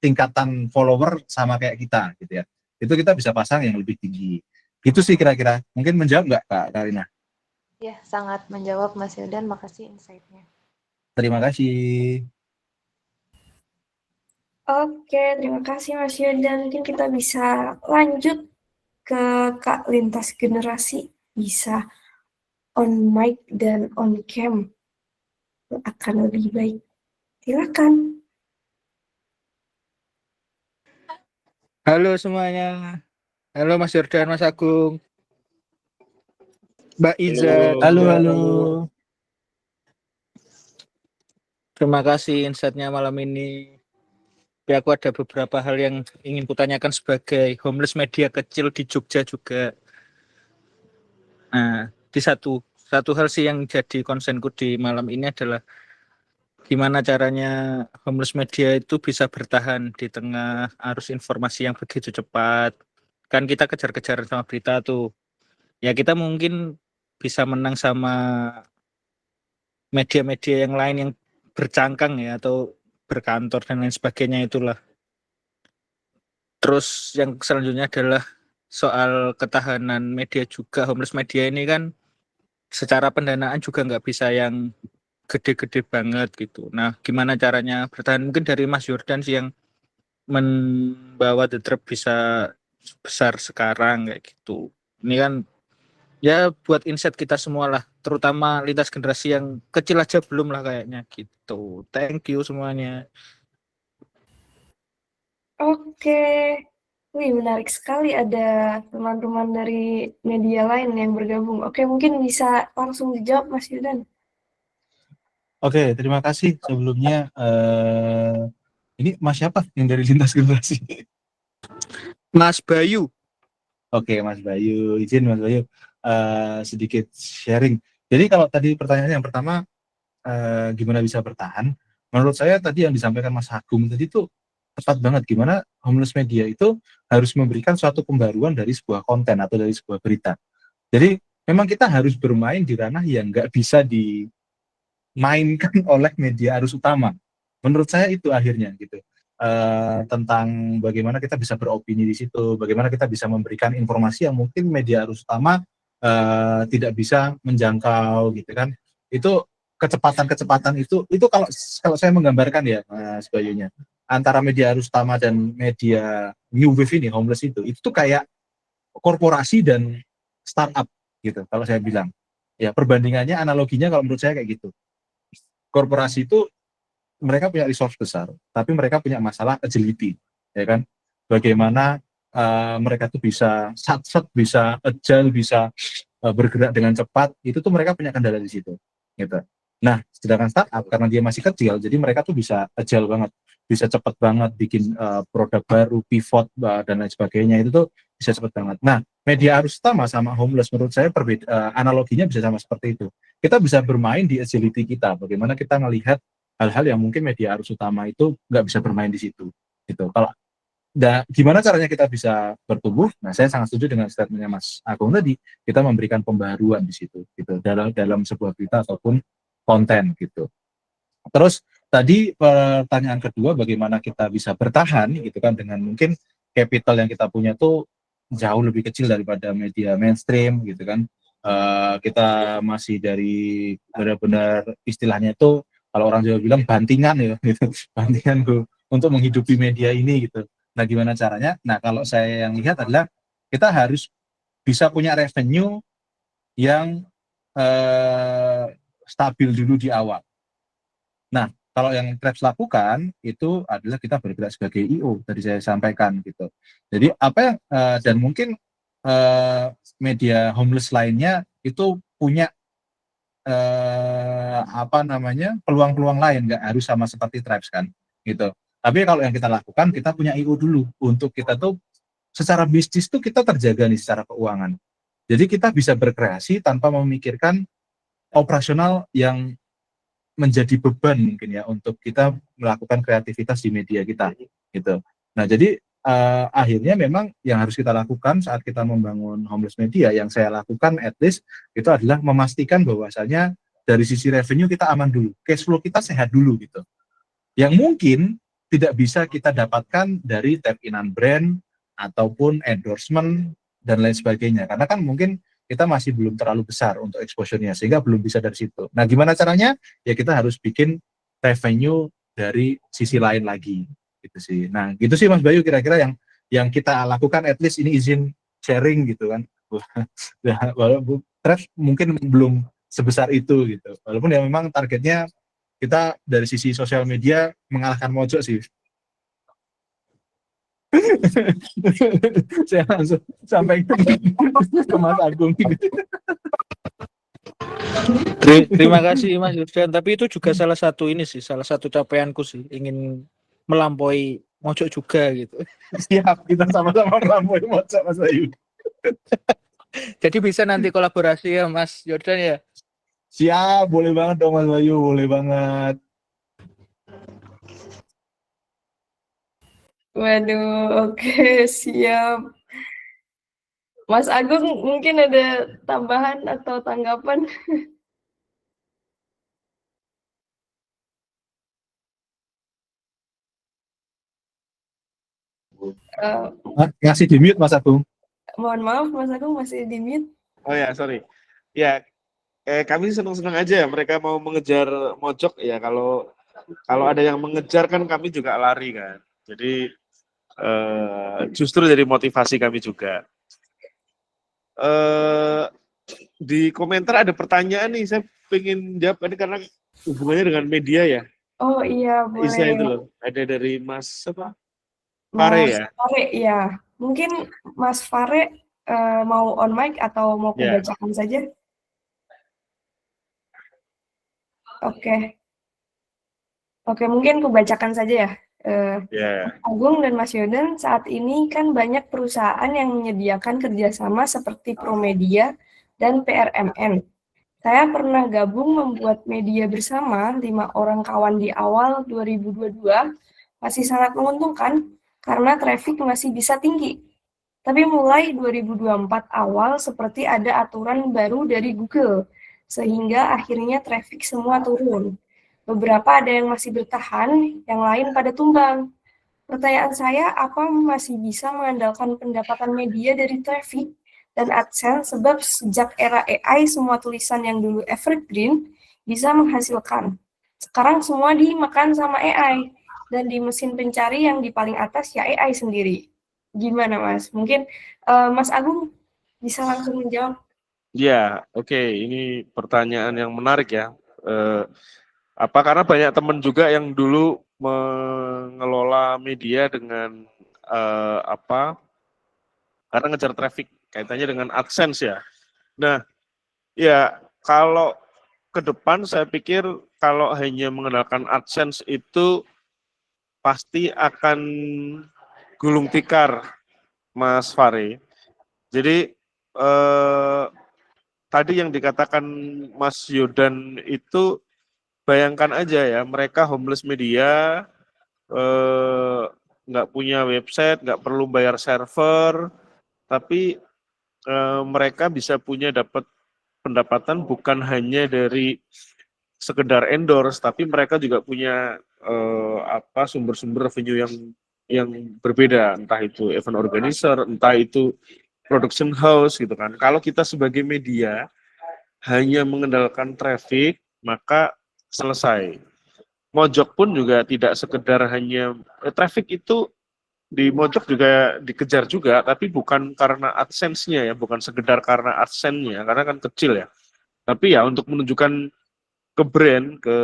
tingkatan follower sama kayak kita gitu ya. Itu kita bisa pasang yang lebih tinggi. Itu sih kira-kira. Mungkin menjawab nggak Kak Karina? Ya, sangat menjawab Mas Yodan, makasih insight-nya. Terima kasih. Oke, terima kasih Mas Yodan. Mungkin kita bisa lanjut ke Kak lintas generasi. Bisa on mic dan on cam. Akan lebih baik. Silakan. Halo semuanya. Halo Mas Yordan, Mas Agung, Mbak Iza. Halo, halo. Terima kasih insight-nya malam ini. Tapi aku ada beberapa hal yang ingin kutanyakan sebagai homeless media kecil di Jogja juga. Nah, di satu hal sih yang jadi konsenku di malam ini adalah gimana caranya homeless media itu bisa bertahan di tengah arus informasi yang begitu cepat. Kan kita kejar-kejar sama berita tuh. Ya kita mungkin bisa menang sama media-media yang lain yang bercangkang ya atau berkantor dan lain sebagainya itulah. Terus yang selanjutnya adalah soal ketahanan media juga. Homeless media ini kan secara pendanaan juga nggak bisa yang gede-gede banget gitu. Nah, gimana caranya bertahan? Mungkin dari Mas Yordan sih yang membawa The Trap bisa besar sekarang kayak gitu. Ini kan ya buat insight kita semua lah, terutama lintas generasi yang kecil aja belum lah kayaknya gitu. Thank you semuanya. Oke. Wih, menarik sekali ada teman-teman dari media lain yang bergabung. Oke, mungkin bisa langsung dijawab Mas Yudan. Oke, terima kasih sebelumnya. Ini Mas siapa yang dari lintas generasi? Mas Bayu. Oke, Mas Bayu, izin Mas Bayu sedikit sharing. Jadi kalau tadi pertanyaan yang pertama, gimana bisa bertahan? Menurut saya tadi yang disampaikan Mas Agung tadi itu tepat banget. Gimana homeless media itu harus memberikan suatu pembaruan dari sebuah konten atau dari sebuah berita. Jadi memang kita harus bermain di ranah yang nggak bisa dimainkan oleh media arus utama. Menurut saya itu akhirnya gitu. Tentang bagaimana kita bisa beropini di situ, bagaimana kita bisa memberikan informasi yang mungkin media arus utama tidak bisa menjangkau gitu kan. Itu kecepatan itu kalau saya menggambarkan ya Mas Bayunya, antara media arus utama dan media new wave ini, homeless itu tuh kayak korporasi dan startup gitu kalau saya bilang. Ya perbandingannya, analoginya kalau menurut saya kayak gitu. Korporasi itu mereka punya resource besar, tapi mereka punya masalah agility, ya kan? Bagaimana mereka tuh bisa sat-sat, bisa agile, bisa bergerak dengan cepat, itu tuh mereka punya kendala di situ, gitu. Nah, sedangkan startup karena dia masih kecil, jadi mereka tuh bisa agile banget, bisa cepat banget bikin produk baru, pivot dan lain sebagainya, itu tuh bisa cepat banget. Nah, media arus utama sama homeless menurut saya analoginya bisa sama seperti itu. Kita bisa bermain di agility kita, bagaimana kita melihat hal-hal yang mungkin media arus utama itu nggak bisa bermain di situ. gitu. Kalau gimana caranya kita bisa bertumbuh? Nah, saya sangat setuju dengan statementnya Mas Agung tadi. Kita memberikan pembaruan di situ, gitu, dalam sebuah berita ataupun konten, gitu. Terus tadi pertanyaan kedua, bagaimana kita bisa bertahan, gitu kan, dengan mungkin capital yang kita punya tuh jauh lebih kecil daripada media mainstream, gitu kan. Kita masih dari benar-benar istilahnya itu kalau orang Jawa bilang bantingan ya, gitu, bantingan untuk menghidupi media ini, gitu. Nah, gimana caranya? Nah, kalau saya yang lihat adalah kita harus bisa punya revenue yang stabil dulu di awal. Nah, kalau yang Krebs lakukan itu adalah kita bergerak sebagai IO, tadi saya sampaikan, gitu. Jadi apa yang dan mungkin media homeless lainnya itu punya peluang-peluang lain, nggak harus sama seperti Tribes kan, gitu. Tapi kalau yang kita lakukan, kita punya IO dulu untuk kita tuh secara bisnis tuh kita terjaga nih secara keuangan. Jadi kita bisa berkreasi tanpa memikirkan operasional yang menjadi beban mungkin ya untuk kita melakukan kreativitas di media kita, gitu. Nah, jadi akhirnya memang yang harus kita lakukan saat kita membangun homeless media, yang saya lakukan at least itu adalah memastikan bahwasanya dari sisi revenue kita aman dulu, cash flow kita sehat dulu, gitu. Yang mungkin tidak bisa kita dapatkan dari tap-inan brand ataupun endorsement dan lain sebagainya, karena kan mungkin kita masih belum terlalu besar untuk exposure-nya, sehingga belum bisa dari situ. Nah, gimana caranya? Ya kita harus bikin revenue dari sisi lain lagi, gitu sih. Nah, gitu sih Mas Bayu kira-kira yang kita lakukan, at least ini izin sharing, gitu kan. Walaupun Trust mungkin belum sebesar itu, gitu. Walaupun ya memang targetnya kita dari sisi sosial media mengalahkan Mojok sih. Saya langsung sampaikan ke Mas Agung. Terima kasih Mas Yurdan. Tapi itu juga salah satu capaianku sih, ingin melampaui Mojok juga gitu. Siap, kita sama-sama melampaui Mojok, Mas Bayu. Jadi bisa nanti kolaborasi ya Mas Yurdan ya. Siap, boleh banget dong Mas Bayu, boleh banget. Waduh, oke, siap. Mas Agung mungkin ada tambahan atau tanggapan? Ngasih di mute Mas Agung. Mohon maaf, Mas Agung masih di mute. Oh ya, sorry. Ya, kami senang-senang aja ya mereka mau mengejar Mojok ya. Kalau ada yang mengejar kan kami juga lari kan. Jadi justru dari motivasi kami juga. Di komentar ada pertanyaan nih, saya pengen jawab ini karena hubungannya dengan media ya. Oh iya, Isa itu boleh. loh. Ada dari Mas apa? Fare Mas ya. Fare, ya. Mungkin Mas Fare mau on mic atau mau Ya. kubacakan saja? Oke. Oke, mungkin kubacakan saja ya. Ya. Agung dan Mas Yodan, saat ini kan banyak perusahaan yang menyediakan kerjasama seperti Promedia dan PRMN. Saya pernah gabung membuat media bersama 5 orang kawan di awal 2022, masih sangat menguntungkan karena traffic masih bisa tinggi. Tapi mulai 2024 awal seperti ada aturan baru dari Google, sehingga akhirnya traffic semua turun. Beberapa ada yang masih bertahan, yang lain pada tumbang. Pertanyaan saya, apa masih bisa mengandalkan pendapatan media dari traffic dan AdSense sebab sejak era AI semua tulisan yang dulu evergreen bisa menghasilkan. Sekarang semua dimakan sama AI dan di mesin pencari yang di paling atas ya AI sendiri. Gimana Mas? Mungkin Mas Agung bisa langsung menjawab. Ya, oke. Ini pertanyaan yang menarik ya. Karena banyak teman juga yang dulu mengelola media dengan karena ngejar traffic kaitannya dengan AdSense ya. Nah, ya kalau ke depan saya pikir kalau hanya mengandalkan AdSense itu pasti akan gulung tikar, Mas Fare. Jadi tadi yang dikatakan Mas Yodan itu bayangkan aja ya, mereka homeless media nggak punya website, nggak perlu bayar server, tapi mereka bisa dapat pendapatan bukan hanya dari sekedar endorse, tapi mereka juga punya sumber-sumber revenue yang berbeda, entah itu event organizer, entah itu production house gitu kan. Kalau kita sebagai media hanya mengandalkan traffic, maka selesai. Mojok pun juga tidak sekedar hanya traffic itu di Mojok juga dikejar juga, tapi bukan karena AdSense-nya ya, bukan sekedar karena AdSense-nya, karena kan kecil ya. Tapi ya untuk menunjukkan ke brand, ke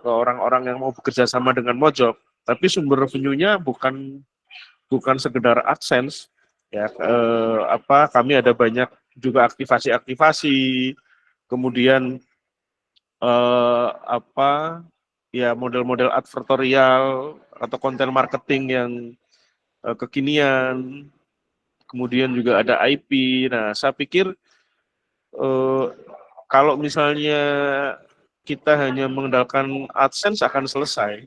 orang-orang yang mau bekerja sama dengan Mojok, tapi sumber revenue-nya bukan sekedar AdSense ya. Kami ada banyak juga aktivasi-aktivasi, kemudian ya model-model advertorial atau konten marketing yang kekinian, kemudian juga ada IP. Nah, saya pikir kalau misalnya kita hanya mengandalkan AdSense akan selesai.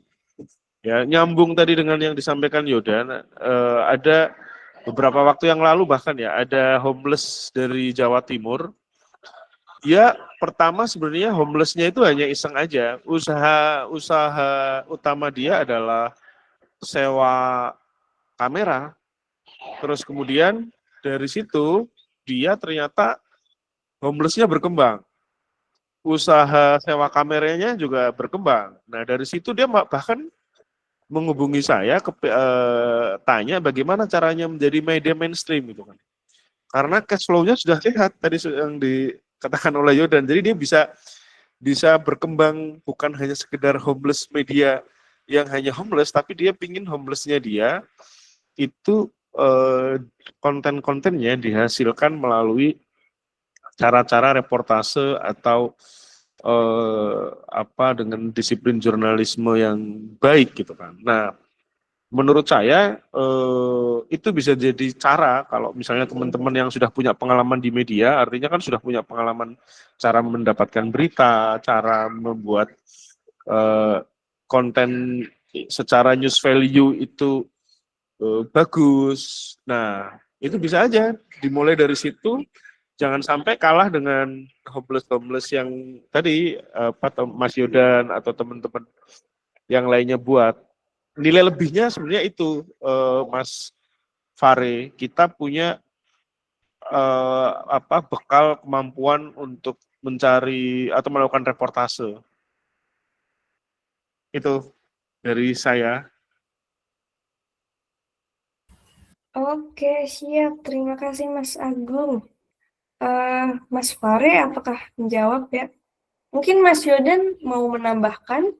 Ya, nyambung tadi dengan yang disampaikan Yodan, ada beberapa waktu yang lalu bahkan ya, ada homeless dari Jawa Timur. Ya, pertama sebenarnya homeless-nya itu hanya iseng aja. Usaha utama dia adalah sewa kamera. Terus kemudian dari situ dia ternyata homeless-nya berkembang. Usaha sewa kameranya juga berkembang. Nah, dari situ dia bahkan menghubungi saya, tanya bagaimana caranya menjadi media mainstream gitu kan. Karena cash flow-nya sudah sehat tadi yang dikatakan oleh Yodan. Jadi dia bisa berkembang bukan hanya sekedar homeless media yang hanya homeless, tapi dia pingin homeless-nya dia itu konten-kontennya dihasilkan melalui cara-cara reportase atau dengan disiplin jurnalisme yang baik gitu kan. Nah, menurut saya itu bisa jadi cara kalau misalnya teman-teman yang sudah punya pengalaman di media, artinya kan sudah punya pengalaman cara mendapatkan berita, cara membuat konten secara news value itu bagus. Nah, itu bisa aja dimulai dari situ. Jangan sampai kalah dengan homeless yang tadi Mas Yodan atau teman-teman yang lainnya buat. Nilai lebihnya sebenarnya itu Mas Fare, kita punya bekal kemampuan untuk mencari atau melakukan reportase. Itu dari saya. Oke, siap. Terima kasih Mas Agung. Mas Fare, apakah menjawab ya? Mungkin Mas Yodan mau menambahkan?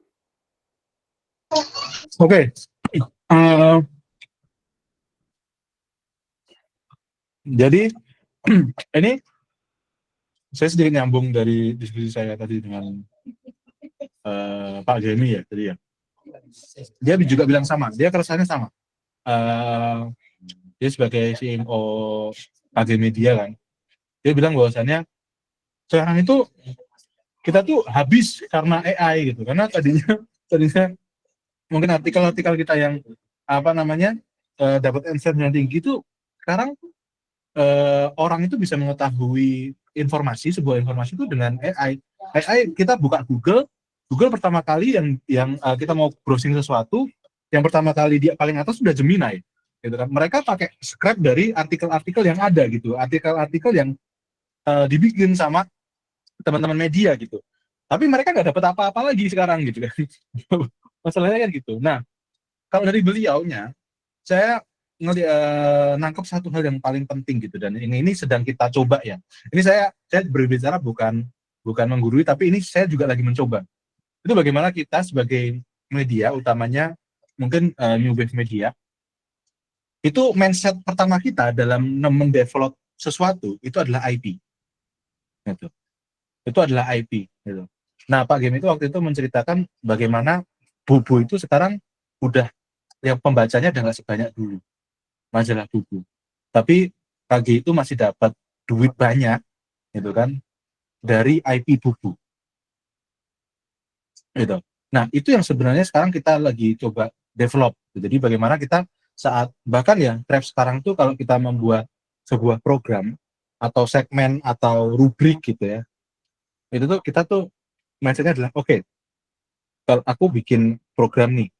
Oke. Jadi ini saya sedikit nyambung dari diskusi saya tadi dengan Pak Gemi ya tadi ya. Dia juga bilang sama, dia keresahannya sama. Dia sebagai CEO AG Media kan, dia bilang bahwasannya sekarang itu kita tuh habis karena AI gitu, karena tadinya mungkin artikel-artikel kita yang dapat engagement yang tinggi itu sekarang orang itu bisa mengetahui sebuah informasi itu dengan AI. Kita buka Google pertama kali yang kita mau browsing sesuatu, yang pertama kali dia paling atas sudah Gemini, gitu kan. Mereka pakai scrap dari artikel-artikel yang ada gitu, artikel-artikel yang dibikin sama teman-teman media gitu. Tapi mereka nggak dapat apa-apa lagi sekarang gitu kan. Masalahnya kan gitu. Nah, kalau dari beliaunya, saya nangkep satu hal yang paling penting gitu, dan ini sedang kita coba ya. Ini saya berbicara bukan menggurui, tapi ini saya juga lagi mencoba. Itu bagaimana kita sebagai media, utamanya mungkin New Wave Media, itu mindset pertama kita dalam mendevelop sesuatu itu adalah IP. Gitu. Itu adalah IP. Gitu. Nah, Pak Gemi itu waktu itu menceritakan bagaimana Bubu itu sekarang udah yang pembacanya udah nggak sebanyak dulu majalah Bubu. Tapi KG itu masih dapat duit banyak, gitu kan, dari IP Bubu. Gitu. Nah, itu yang sebenarnya sekarang kita lagi coba develop. Jadi bagaimana kita saat bahkan ya Trev sekarang tuh kalau kita membuat sebuah program atau segmen atau rubrik gitu ya, itu tuh kita tuh mindsetnya adalah oke, kalau aku bikin program nih.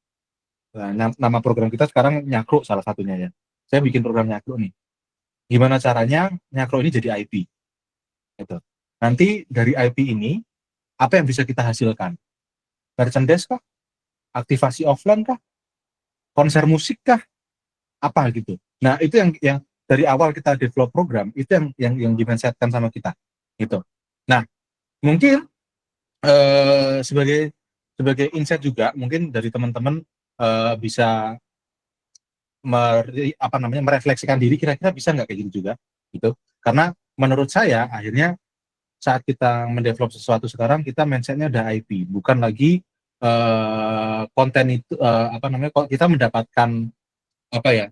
Nah, nama program kita sekarang Nyakro salah satunya ya. Saya bikin program Nyakro nih. Gimana caranya Nyakro ini jadi IP? Gitu. Nanti dari IP ini apa yang bisa kita hasilkan? Merchandise kah? Aktivasi offline kah? Konser musik kah? Apa gitu? Nah itu yang dari awal kita develop program itu yang dimindsetkan sama kita gitu. Nah mungkin sebagai insight juga mungkin dari teman-teman bisa merefleksikan diri kira-kira bisa nggak kayak gitu juga gitu. Karena menurut saya akhirnya saat kita mendevelop sesuatu sekarang kita mindsetnya udah IP, bukan lagi konten itu kita mendapatkan apa ya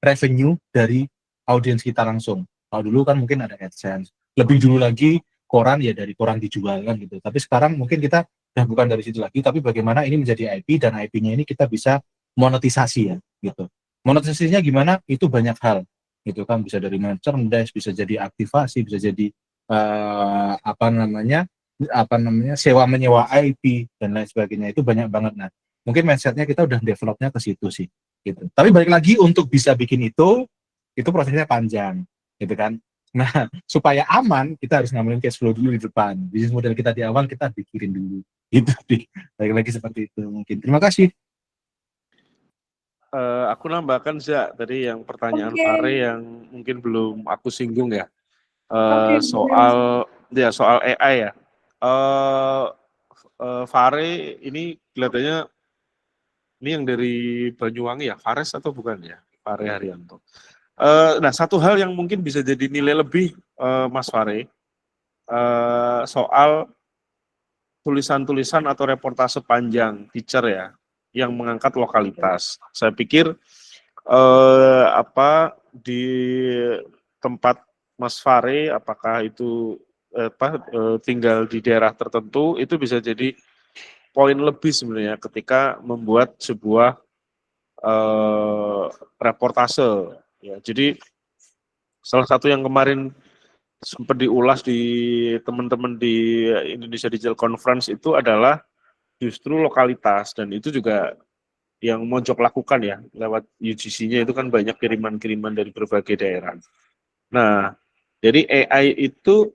revenue dari audiens kita langsung. Kalau dulu kan mungkin ada AdSense, lebih dulu lagi koran ya dari koran dijual kan gitu. Tapi sekarang mungkin kita udah bukan dari situ lagi, tapi bagaimana ini menjadi IP dan IP-nya ini kita bisa monetisasi ya gitu. Monetisasinya gimana? Itu banyak hal gitu kan, bisa dari merchandise, bisa jadi aktivasi, bisa jadi sewa menyewa IP dan lain sebagainya, itu banyak banget. Nah mungkin mindsetnya kita udah developnya ke situ sih gitu. Tapi balik lagi untuk bisa bikin itu prosesnya panjang gitu kan. Nah supaya aman kita harus ngambilin cash flow dulu di depan, bisnis model kita di awal kita pikirin dulu gitu. Balik lagi seperti itu mungkin. Terima kasih. Aku nambahkan tadi yang pertanyaan Oke. Fare yang mungkin belum aku singgung ya. Oke, Soal AI ya. Fare ini kelihatannya ini yang dari Banyuwangi ya, Fares atau bukan ya? Fare Haryanto. Nah, satu hal yang mungkin bisa jadi nilai lebih Mas Fare soal tulisan-tulisan atau reportase panjang teacher ya yang mengangkat lokalitas. Saya pikir di tempat Mas Fare, apakah itu tinggal di daerah tertentu, itu bisa jadi poin lebih sebenarnya ketika membuat sebuah reportase. Ya, jadi salah satu yang kemarin sempat diulas di teman-teman di Indonesia Digital Conference itu adalah justru lokalitas, dan itu juga yang Mojok lakukan ya lewat UGC-nya itu kan banyak kiriman-kiriman dari berbagai daerah. Nah, jadi AI itu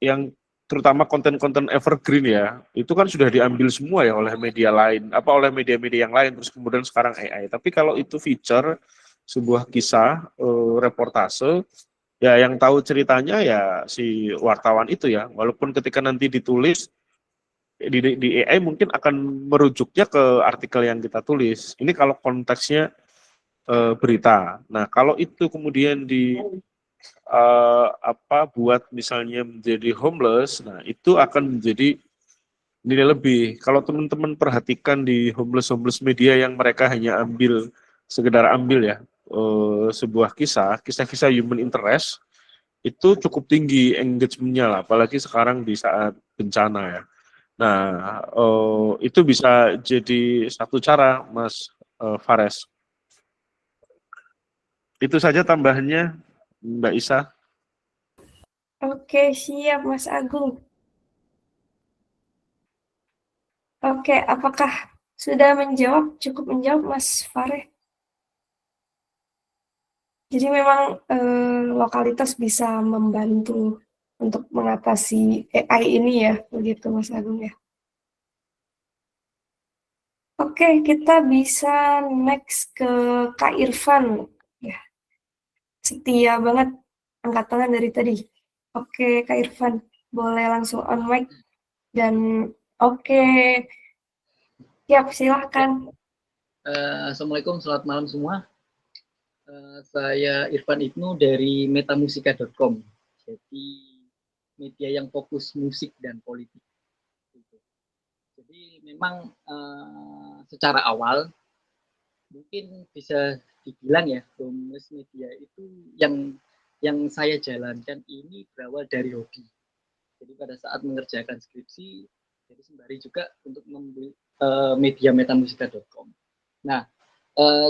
yang terutama konten-konten evergreen ya, itu kan sudah diambil semua ya oleh media lain, oleh media-media yang lain, terus kemudian sekarang AI. Tapi kalau itu feature sebuah kisah, reportase, ya yang tahu ceritanya ya si wartawan itu ya, walaupun ketika nanti ditulis, di AI mungkin akan merujuknya ke artikel yang kita tulis. Ini kalau konteksnya berita. Nah, kalau itu kemudian buat misalnya menjadi homeless, nah itu akan menjadi nilai lebih. Kalau teman-teman perhatikan di homeless media yang mereka hanya sekedar ambil ya sebuah kisah-kisah human interest, itu cukup tinggi engagement-nya lah, apalagi sekarang di saat bencana ya. Nah, itu bisa jadi satu cara, Mas Fares. Itu saja tambahannya, Mbak Isa. Oke, siap Mas Agung. Oke, apakah sudah cukup menjawab Mas Fare? Jadi memang lokalitas bisa membantu untuk mengatasi AI ini ya, begitu Mas Agung ya. Oke, kita bisa next ke Kak Irfan. Ya, setia banget angkat tangan dari tadi. Oke, Kak Irfan, boleh langsung on mic. Dan oke, siap, silahkan. Assalamualaikum, selamat malam semua. Saya Irfan Ibnu dari metamusika.com. Jadi media yang fokus musik dan politik. Jadi memang secara awal mungkin bisa dibilang ya, homeless media itu yang saya jalankan ini berawal dari hobi. Jadi pada saat mengerjakan skripsi, jadi sembari juga untuk membeli media metamusika.com. Nah,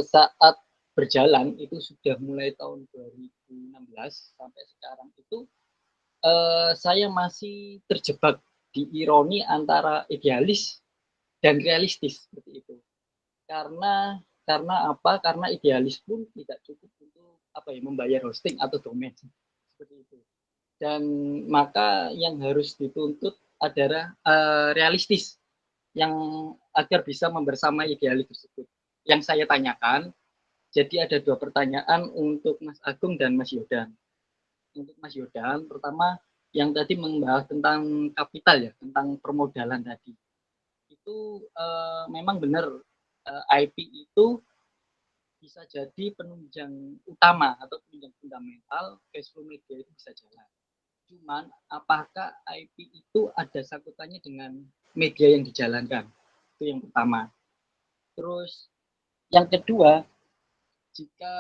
saat berjalan itu sudah mulai tahun 2016 sampai sekarang itu saya masih terjebak di ironi antara idealis dan realistis seperti itu. Karena apa? Karena idealis pun tidak cukup untuk membayar hosting atau domain seperti itu. Dan maka yang harus dituntut adalah realistis yang agar bisa membersamai idealis tersebut. Yang saya tanyakan, jadi ada 2 pertanyaan untuk Mas Agung dan Mas Yodan. Untuk Mas Yodan, pertama yang tadi membahas tentang kapital ya, tentang permodalan tadi. Itu memang benar IP itu bisa jadi penunjang utama atau penunjang fundamental cash flow media itu bisa jalan. Cuman apakah IP itu ada sangkutannya dengan media yang dijalankan? Itu yang pertama. Terus yang kedua, jika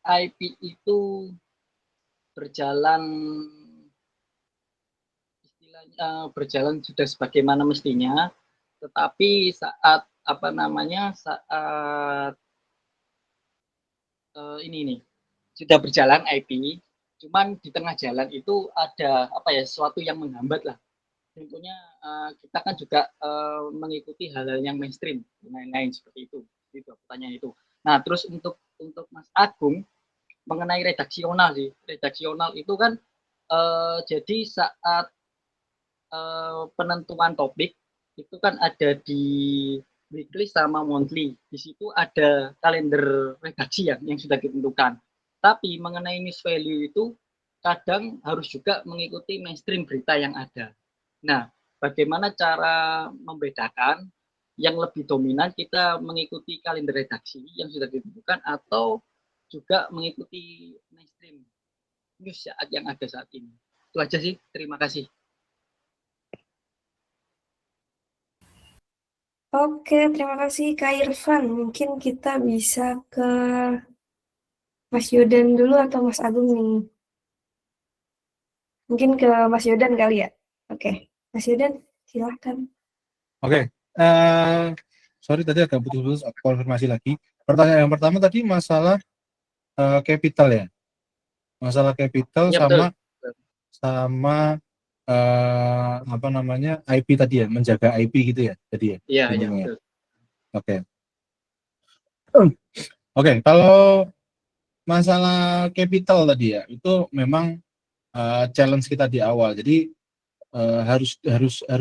IP itu berjalan berjalan sudah sebagaimana mestinya, tetapi saat saat ini sudah berjalan IP, cuman di tengah jalan itu ada sesuatu yang menghambat lah. Tentunya kita kan juga mengikuti hal-hal yang mainstream dan lain-lain seperti itu. Itu pertanyaan itu. Nah, terus untuk Mas Agung mengenai redaksional sih. Redaksional itu kan jadi saat penentuan topik itu kan ada di weekly sama monthly. Di situ ada kalender redaksi yang sudah ditentukan. Tapi mengenai news value itu kadang harus juga mengikuti mainstream berita yang ada. Nah, bagaimana cara membedakan yang lebih dominan kita mengikuti kalender redaksi yang sudah ditentukan atau juga mengikuti mainstream news yang ada saat ini. Itu aja sih. Terima kasih. Oke, terima kasih Kak Irfan. Mungkin kita bisa ke Mas Yodan dulu atau Mas Agung nih. Mungkin ke Mas Yodan kali ya. Oke, Mas Yodan silahkan. Oke, sorry tadi agak putus-putus, aku konfirmasi lagi. Pertanyaan yang pertama tadi masalah capital ya. Masalah capital Ya, sama IP tadi ya, menjaga IP gitu ya tadi ya. Iya, betul. Oke. Oke, kalau masalah capital tadi ya, itu memang challenge kita di awal. Jadi harus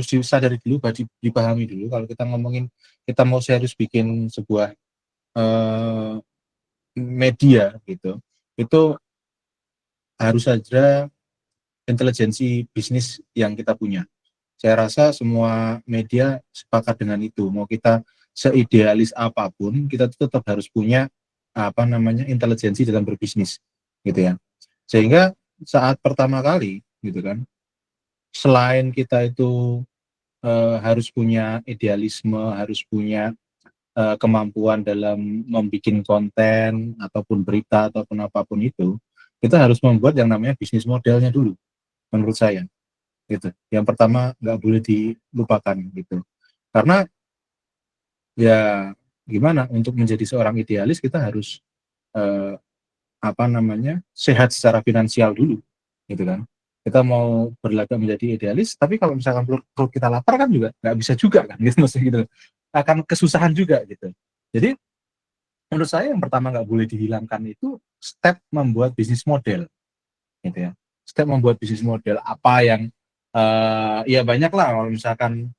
disadari dulu, dipahami dulu. Kalau kita ngomongin kita mau serius bikin sebuah media gitu, itu harus ada intelijensi bisnis yang kita punya. Saya rasa semua media sepakat dengan itu. Mau kita seidealis apapun, kita tetap harus punya intelijensi dalam berbisnis, gitu ya. Sehingga saat pertama kali, gitu kan, selain kita itu harus punya idealisme, harus punya kemampuan dalam membuat konten ataupun berita ataupun apapun itu, kita harus membuat yang namanya bisnis modelnya dulu, menurut saya. Gitu. Yang pertama nggak boleh dilupakan gitu. Karena ya gimana untuk menjadi seorang idealis kita harus sehat secara finansial dulu, gitu kan. Kita mau berlagak menjadi idealis, tapi kalau misalkan perut kita lapar kan juga nggak bisa juga kan, gitu maksudnya gitu. Akan kesusahan juga gitu. Jadi menurut saya yang pertama nggak boleh dihilangkan itu step membuat bisnis model, gitu ya. Step membuat bisnis model apa yang ya banyak lah kalau misalkan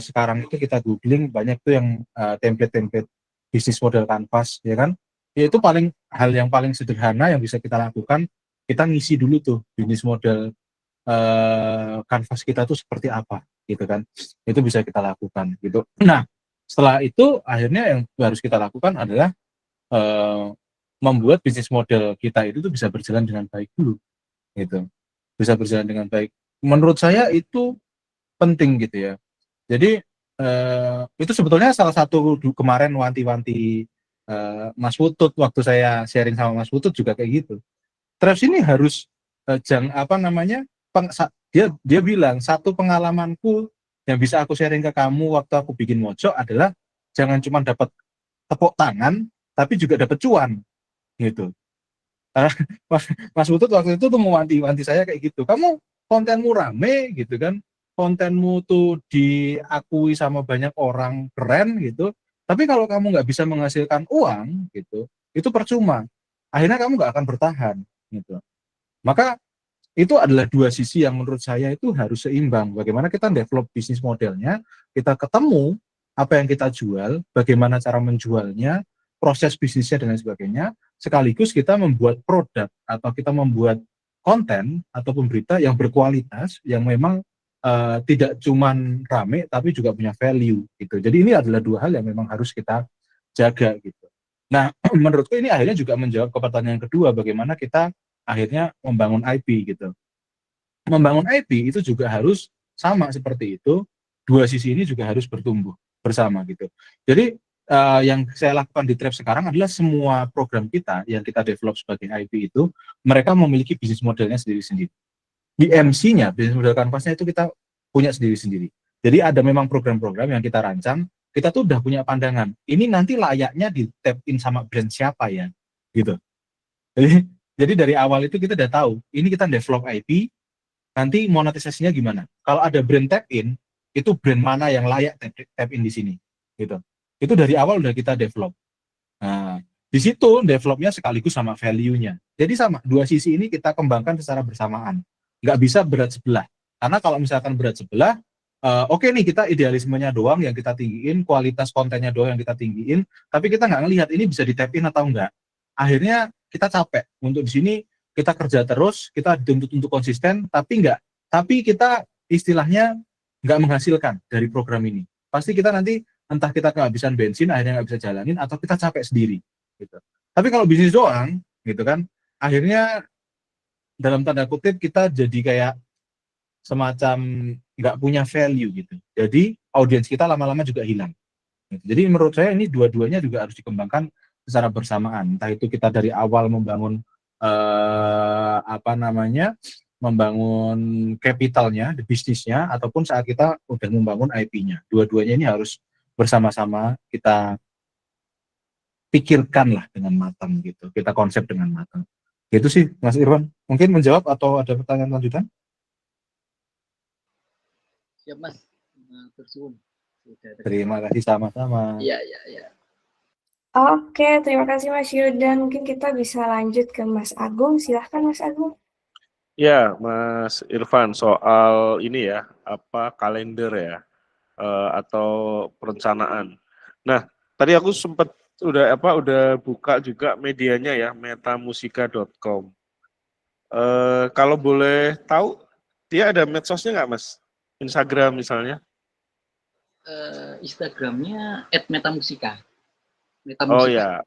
sekarang itu kita googling banyak tuh yang template-template bisnis model kanvas ya kan, ya itu hal yang paling sederhana yang bisa kita lakukan, kita ngisi dulu tuh bisnis model kanvas kita tuh seperti apa gitu kan, itu bisa kita lakukan gitu. Nah setelah itu akhirnya yang harus kita lakukan adalah membuat bisnis model kita itu tuh bisa berjalan dengan baik dulu gitu, bisa berjalan dengan baik. Menurut saya itu penting gitu ya. Jadi itu sebetulnya salah satu kemarin wanti-wanti Mas Putut waktu saya sharing sama Mas Putut juga kayak gitu. Traps ini harus dia bilang satu pengalamanku yang bisa aku sharing ke kamu waktu aku bikin Mojok adalah jangan cuma dapat tepuk tangan, tapi juga dapat cuan, gitu. Mas Putut waktu itu tuh mewanti-wanti saya kayak gitu. Kamu kontenmu rame gitu kan, kontenmu tuh diakui sama banyak orang keren gitu. Tapi kalau kamu nggak bisa menghasilkan uang gitu, itu percuma. Akhirnya kamu nggak akan bertahan gitu. Maka itu adalah dua sisi yang menurut saya itu harus seimbang. Bagaimana kita develop bisnis modelnya, kita ketemu apa yang kita jual, bagaimana cara menjualnya, proses bisnisnya dan lain sebagainya, sekaligus kita membuat produk atau kita membuat konten atau berita yang berkualitas, yang memang tidak cuman rame tapi juga punya value gitu. Jadi ini adalah dua hal yang memang harus kita jaga gitu. Nah, menurutku ini akhirnya juga menjawab ke pertanyaan kedua, bagaimana kita akhirnya membangun IP gitu. Membangun IP itu juga harus sama seperti itu, dua sisi ini juga harus bertumbuh bersama gitu. Jadi yang saya lakukan di Trap sekarang adalah semua program kita yang kita develop sebagai IP itu, mereka memiliki bisnis modelnya sendiri-sendiri. BMC-nya, bisnis model kanvasnya itu kita punya sendiri-sendiri. Jadi ada memang program-program yang kita rancang, kita tuh udah punya pandangan, ini nanti layaknya di tap in sama brand siapa ya, gitu. Jadi dari awal itu kita udah tahu, ini kita develop IP, nanti monetisasinya gimana. Kalau ada brand tap in, itu brand mana yang layak tap in di sini, gitu. Itu dari awal udah kita develop. Nah, di situ developnya sekaligus sama value-nya. Jadi sama, dua sisi ini kita kembangkan secara bersamaan. Nggak bisa berat sebelah. Karena kalau misalkan berat sebelah, oke nih kita idealismenya doang yang kita tinggiin, kualitas kontennya doang yang kita tinggiin, tapi kita nggak ngelihat ini bisa di tap in atau enggak. Akhirnya kita capek. Untuk di sini kita kerja terus, kita dituntut untuk konsisten, tapi kita istilahnya nggak menghasilkan dari program ini. Pasti kita nanti entah kita kehabisan bensin, akhirnya nggak bisa jalanin, atau kita capek sendiri. Gitu. Tapi kalau bisnis doang, gitu kan, akhirnya dalam tanda kutip kita jadi kayak semacam nggak punya value gitu. Jadi audiens kita lama-lama juga hilang. Gitu. Jadi menurut saya ini dua-duanya juga harus dikembangkan secara bersamaan. Entah itu kita dari awal membangun membangun capitalnya, bisnisnya, ataupun saat kita udah membangun IP-nya. Dua-duanya ini harus bersama-sama kita pikirkan lah dengan matang gitu. Kita konsep dengan matang. Gitu sih, Mas Irwan. Mungkin menjawab atau ada pertanyaan lanjutan? Siap, Mas. Bersuun. Terima kasih sama-sama. Iya, iya, iya. Oke, terima kasih Mas Yudan. Mungkin kita bisa lanjut ke Mas Agung. Silahkan Mas Agung. Ya, Mas Irfan, soal ini ya, kalender ya, atau perencanaan. Nah, tadi aku sempat udah buka juga medianya ya, metamusika.com. Kalau boleh tahu, dia ada medsosnya nggak, Mas? Instagram misalnya? Instagramnya @metamusika. Oh ya,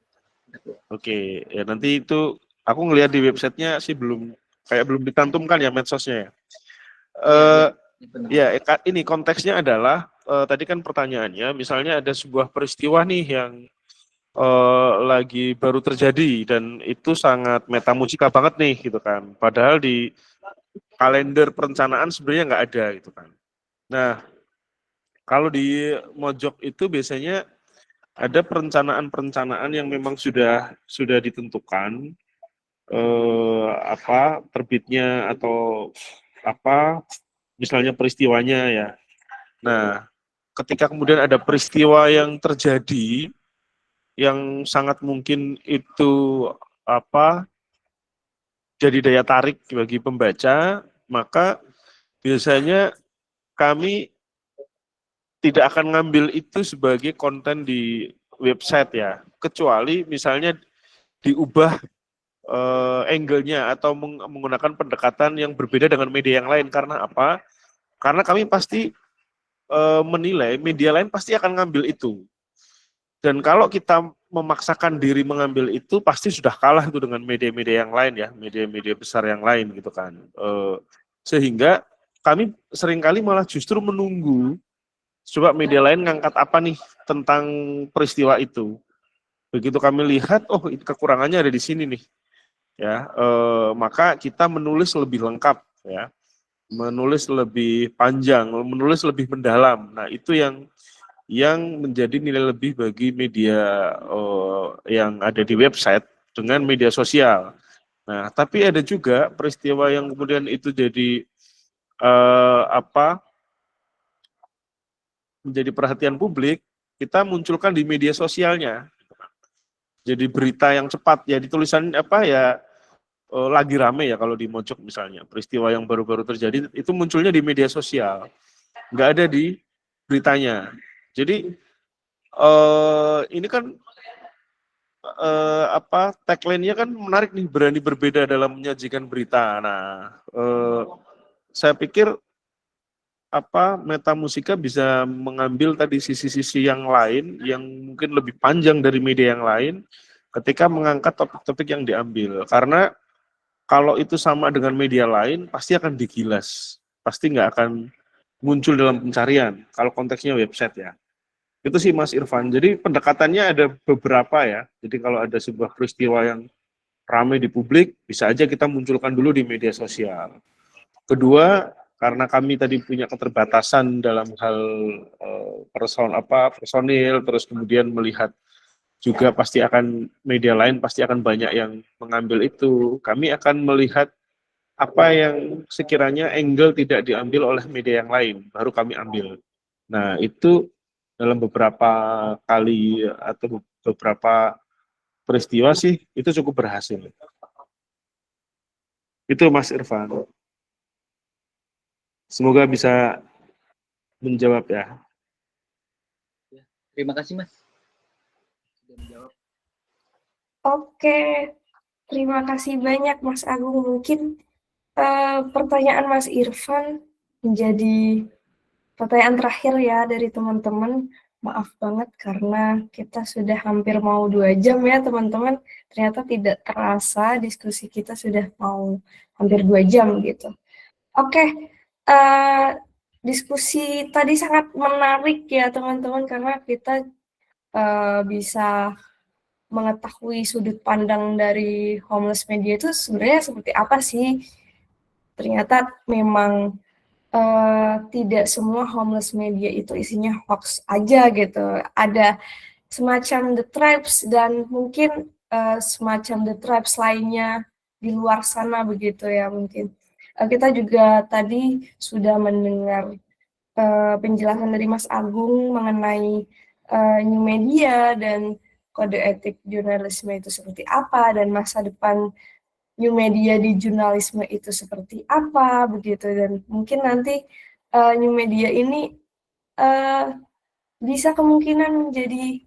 oke. Ya nanti itu aku ngelihat di websitenya sih belum dicantumkan ya medsosnya ya. Ya, ini konteksnya adalah tadi kan pertanyaannya, misalnya ada sebuah peristiwa nih yang lagi baru terjadi dan itu sangat metamusika banget nih gitu kan. Padahal di kalender perencanaan sebenarnya nggak ada gitu kan. Nah, kalau di Mojok itu biasanya ada perencanaan-perencanaan yang memang sudah ditentukan terbitnya atau misalnya peristiwanya ya. Nah, ketika kemudian ada peristiwa yang terjadi yang sangat mungkin itu jadi daya tarik bagi pembaca, maka biasanya kami tidak akan ngambil itu sebagai konten di website ya, kecuali misalnya diubah angle-nya atau menggunakan pendekatan yang berbeda dengan media yang lain. Karena apa? Karena kami pasti menilai media lain pasti akan ngambil itu. Dan kalau kita memaksakan diri mengambil itu, pasti sudah kalah itu dengan media-media yang lain ya, media-media besar yang lain gitu kan. Sehingga kami seringkali malah justru menunggu coba media lain ngangkat apa nih tentang peristiwa itu. Begitu kami lihat, oh kekurangannya ada di sini nih, ya, maka kita menulis lebih lengkap, ya, menulis lebih panjang, menulis lebih mendalam. Nah itu yang yang menjadi nilai lebih bagi media yang ada di website dengan media sosial. Nah, tapi ada juga peristiwa yang kemudian itu jadi menjadi perhatian publik, kita munculkan di media sosialnya. Jadi berita yang cepat, ya tulisan lagi rame ya kalau di Mojok misalnya, peristiwa yang baru-baru terjadi itu munculnya di media sosial, nggak ada di beritanya. Jadi ini kan tagline-nya kan menarik nih, berani berbeda dalam menyajikan berita. Nah, saya pikir Metamusika bisa mengambil tadi sisi-sisi yang lain yang mungkin lebih panjang dari media yang lain ketika mengangkat topik-topik yang diambil. Karena kalau itu sama dengan media lain, pasti akan digilas. Pasti nggak akan muncul dalam pencarian, kalau konteksnya website ya. Itu sih Mas Irfan. Jadi pendekatannya ada beberapa ya. Jadi kalau ada sebuah peristiwa yang ramai di publik, bisa aja kita munculkan dulu di media sosial. Kedua, karena kami tadi punya keterbatasan dalam hal personil, terus kemudian melihat juga pasti akan media lain pasti akan banyak yang mengambil itu. Kami akan melihat apa yang sekiranya angle tidak diambil oleh media yang lain, baru kami ambil. Nah, itu dalam beberapa kali atau beberapa peristiwa sih, itu cukup berhasil. Itu Mas Irfan. Semoga bisa menjawab ya. Terima kasih Mas sudah menjawab. Oke, terima kasih banyak Mas Agung. Mungkin pertanyaan Mas Irfan menjadi pertanyaan terakhir ya dari teman-teman. Maaf banget karena kita sudah hampir mau 2 jam ya teman-teman. Ternyata tidak terasa diskusi kita sudah mau hampir 2 jam gitu. Oke, diskusi tadi sangat menarik ya teman-teman karena kita bisa mengetahui sudut pandang dari homeless media itu sebenarnya seperti apa sih. Ternyata memang tidak semua homeless media itu isinya hoax aja gitu. Ada semacam The Tribes dan mungkin semacam The Tribes lainnya di luar sana begitu ya mungkin. Kita juga tadi sudah mendengar penjelasan dari Mas Agung mengenai new media dan kode etik jurnalisme itu seperti apa dan masa depan new media di jurnalisme itu seperti apa begitu dan mungkin nanti new media ini bisa kemungkinan menjadi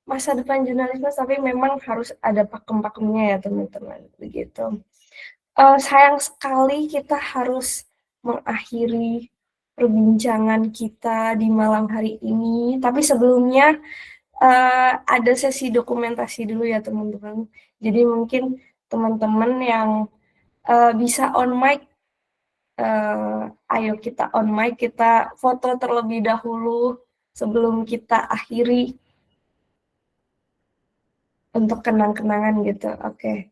masa depan jurnalisme tapi memang harus ada pakem-pakemnya ya teman-teman begitu. Sayang sekali kita harus mengakhiri perbincangan kita di malam hari ini tapi sebelumnya ada sesi dokumentasi dulu ya teman-teman. Jadi mungkin teman-teman yang bisa on mic, ayo kita on mic, kita foto terlebih dahulu sebelum kita akhiri untuk kenang-kenangan gitu. Oke.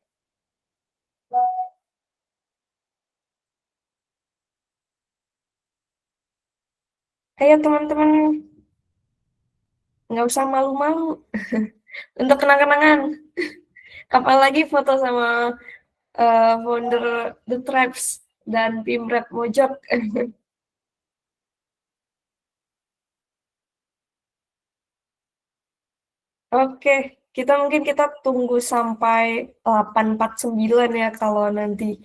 Ayo teman-teman, nggak usah malu-malu untuk kenang-kenangan. Apalagi foto sama founder The Tribes dan tim Red Mojok. Oke, kita tunggu sampai 8.49 ya kalau nanti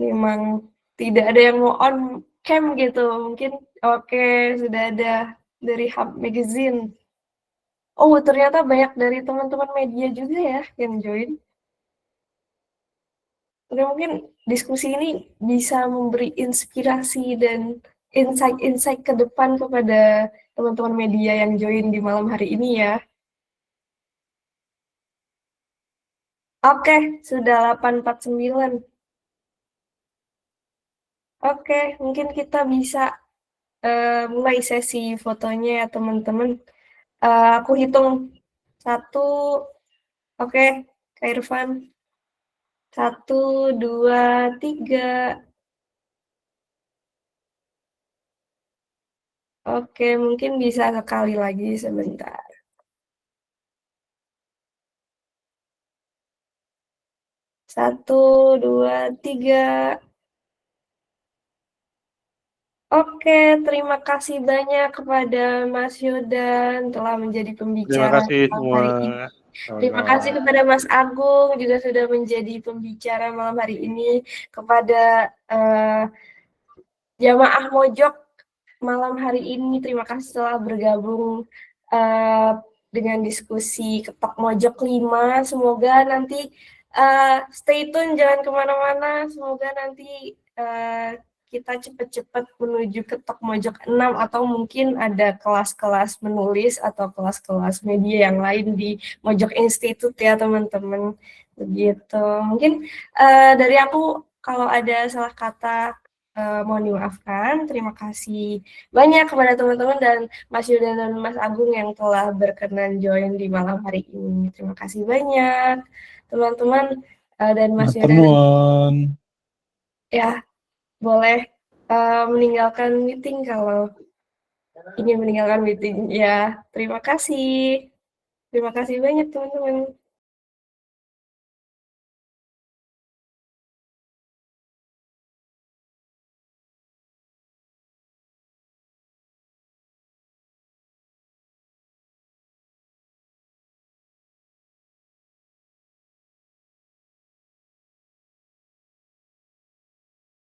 memang tidak ada yang mau on cam gitu. Mungkin oke, sudah ada dari Hub Magazine. Oh, ternyata banyak dari teman-teman media juga ya yang join. Oke, mungkin diskusi ini bisa memberi inspirasi dan insight-insight ke depan kepada teman-teman media yang join di malam hari ini ya. Oke, sudah 8.49. Oke, mungkin kita bisa mulai sesi fotonya ya teman-teman. Aku hitung 1, oke, Kak Irfan. 1, 2, 3. Oke, mungkin bisa sekali lagi sebentar. Satu, dua, tiga. Oke, terima kasih banyak kepada Mas Yodan telah menjadi Terima pembicara kasih malam semua. hari ini. Terima Sama-sama. kasih kepada Mas Agung juga sudah menjadi pembicara malam hari ini. Kepada jamaah Mojok malam hari ini, terima kasih telah bergabung dengan diskusi Ketok Mojok 5. Semoga nanti stay tune, jangan kemana-mana. Semoga nanti kita cepat-cepat menuju Ketok Mojok 6 atau mungkin ada kelas-kelas menulis atau kelas-kelas media yang lain di Mojok Institute ya teman-teman. Begitu. Mungkin dari aku kalau ada salah kata mohon dimaafkan. Terima kasih banyak kepada teman-teman dan Mas Yudan dan Mas Agung yang telah berkenan join di malam hari ini. Terima kasih banyak teman-teman dan Mas Matur Yudan. nuwun. Ya, boleh meninggalkan meeting kalau ingin meninggalkan meeting. Ya, terima kasih. Terima kasih banyak teman-teman.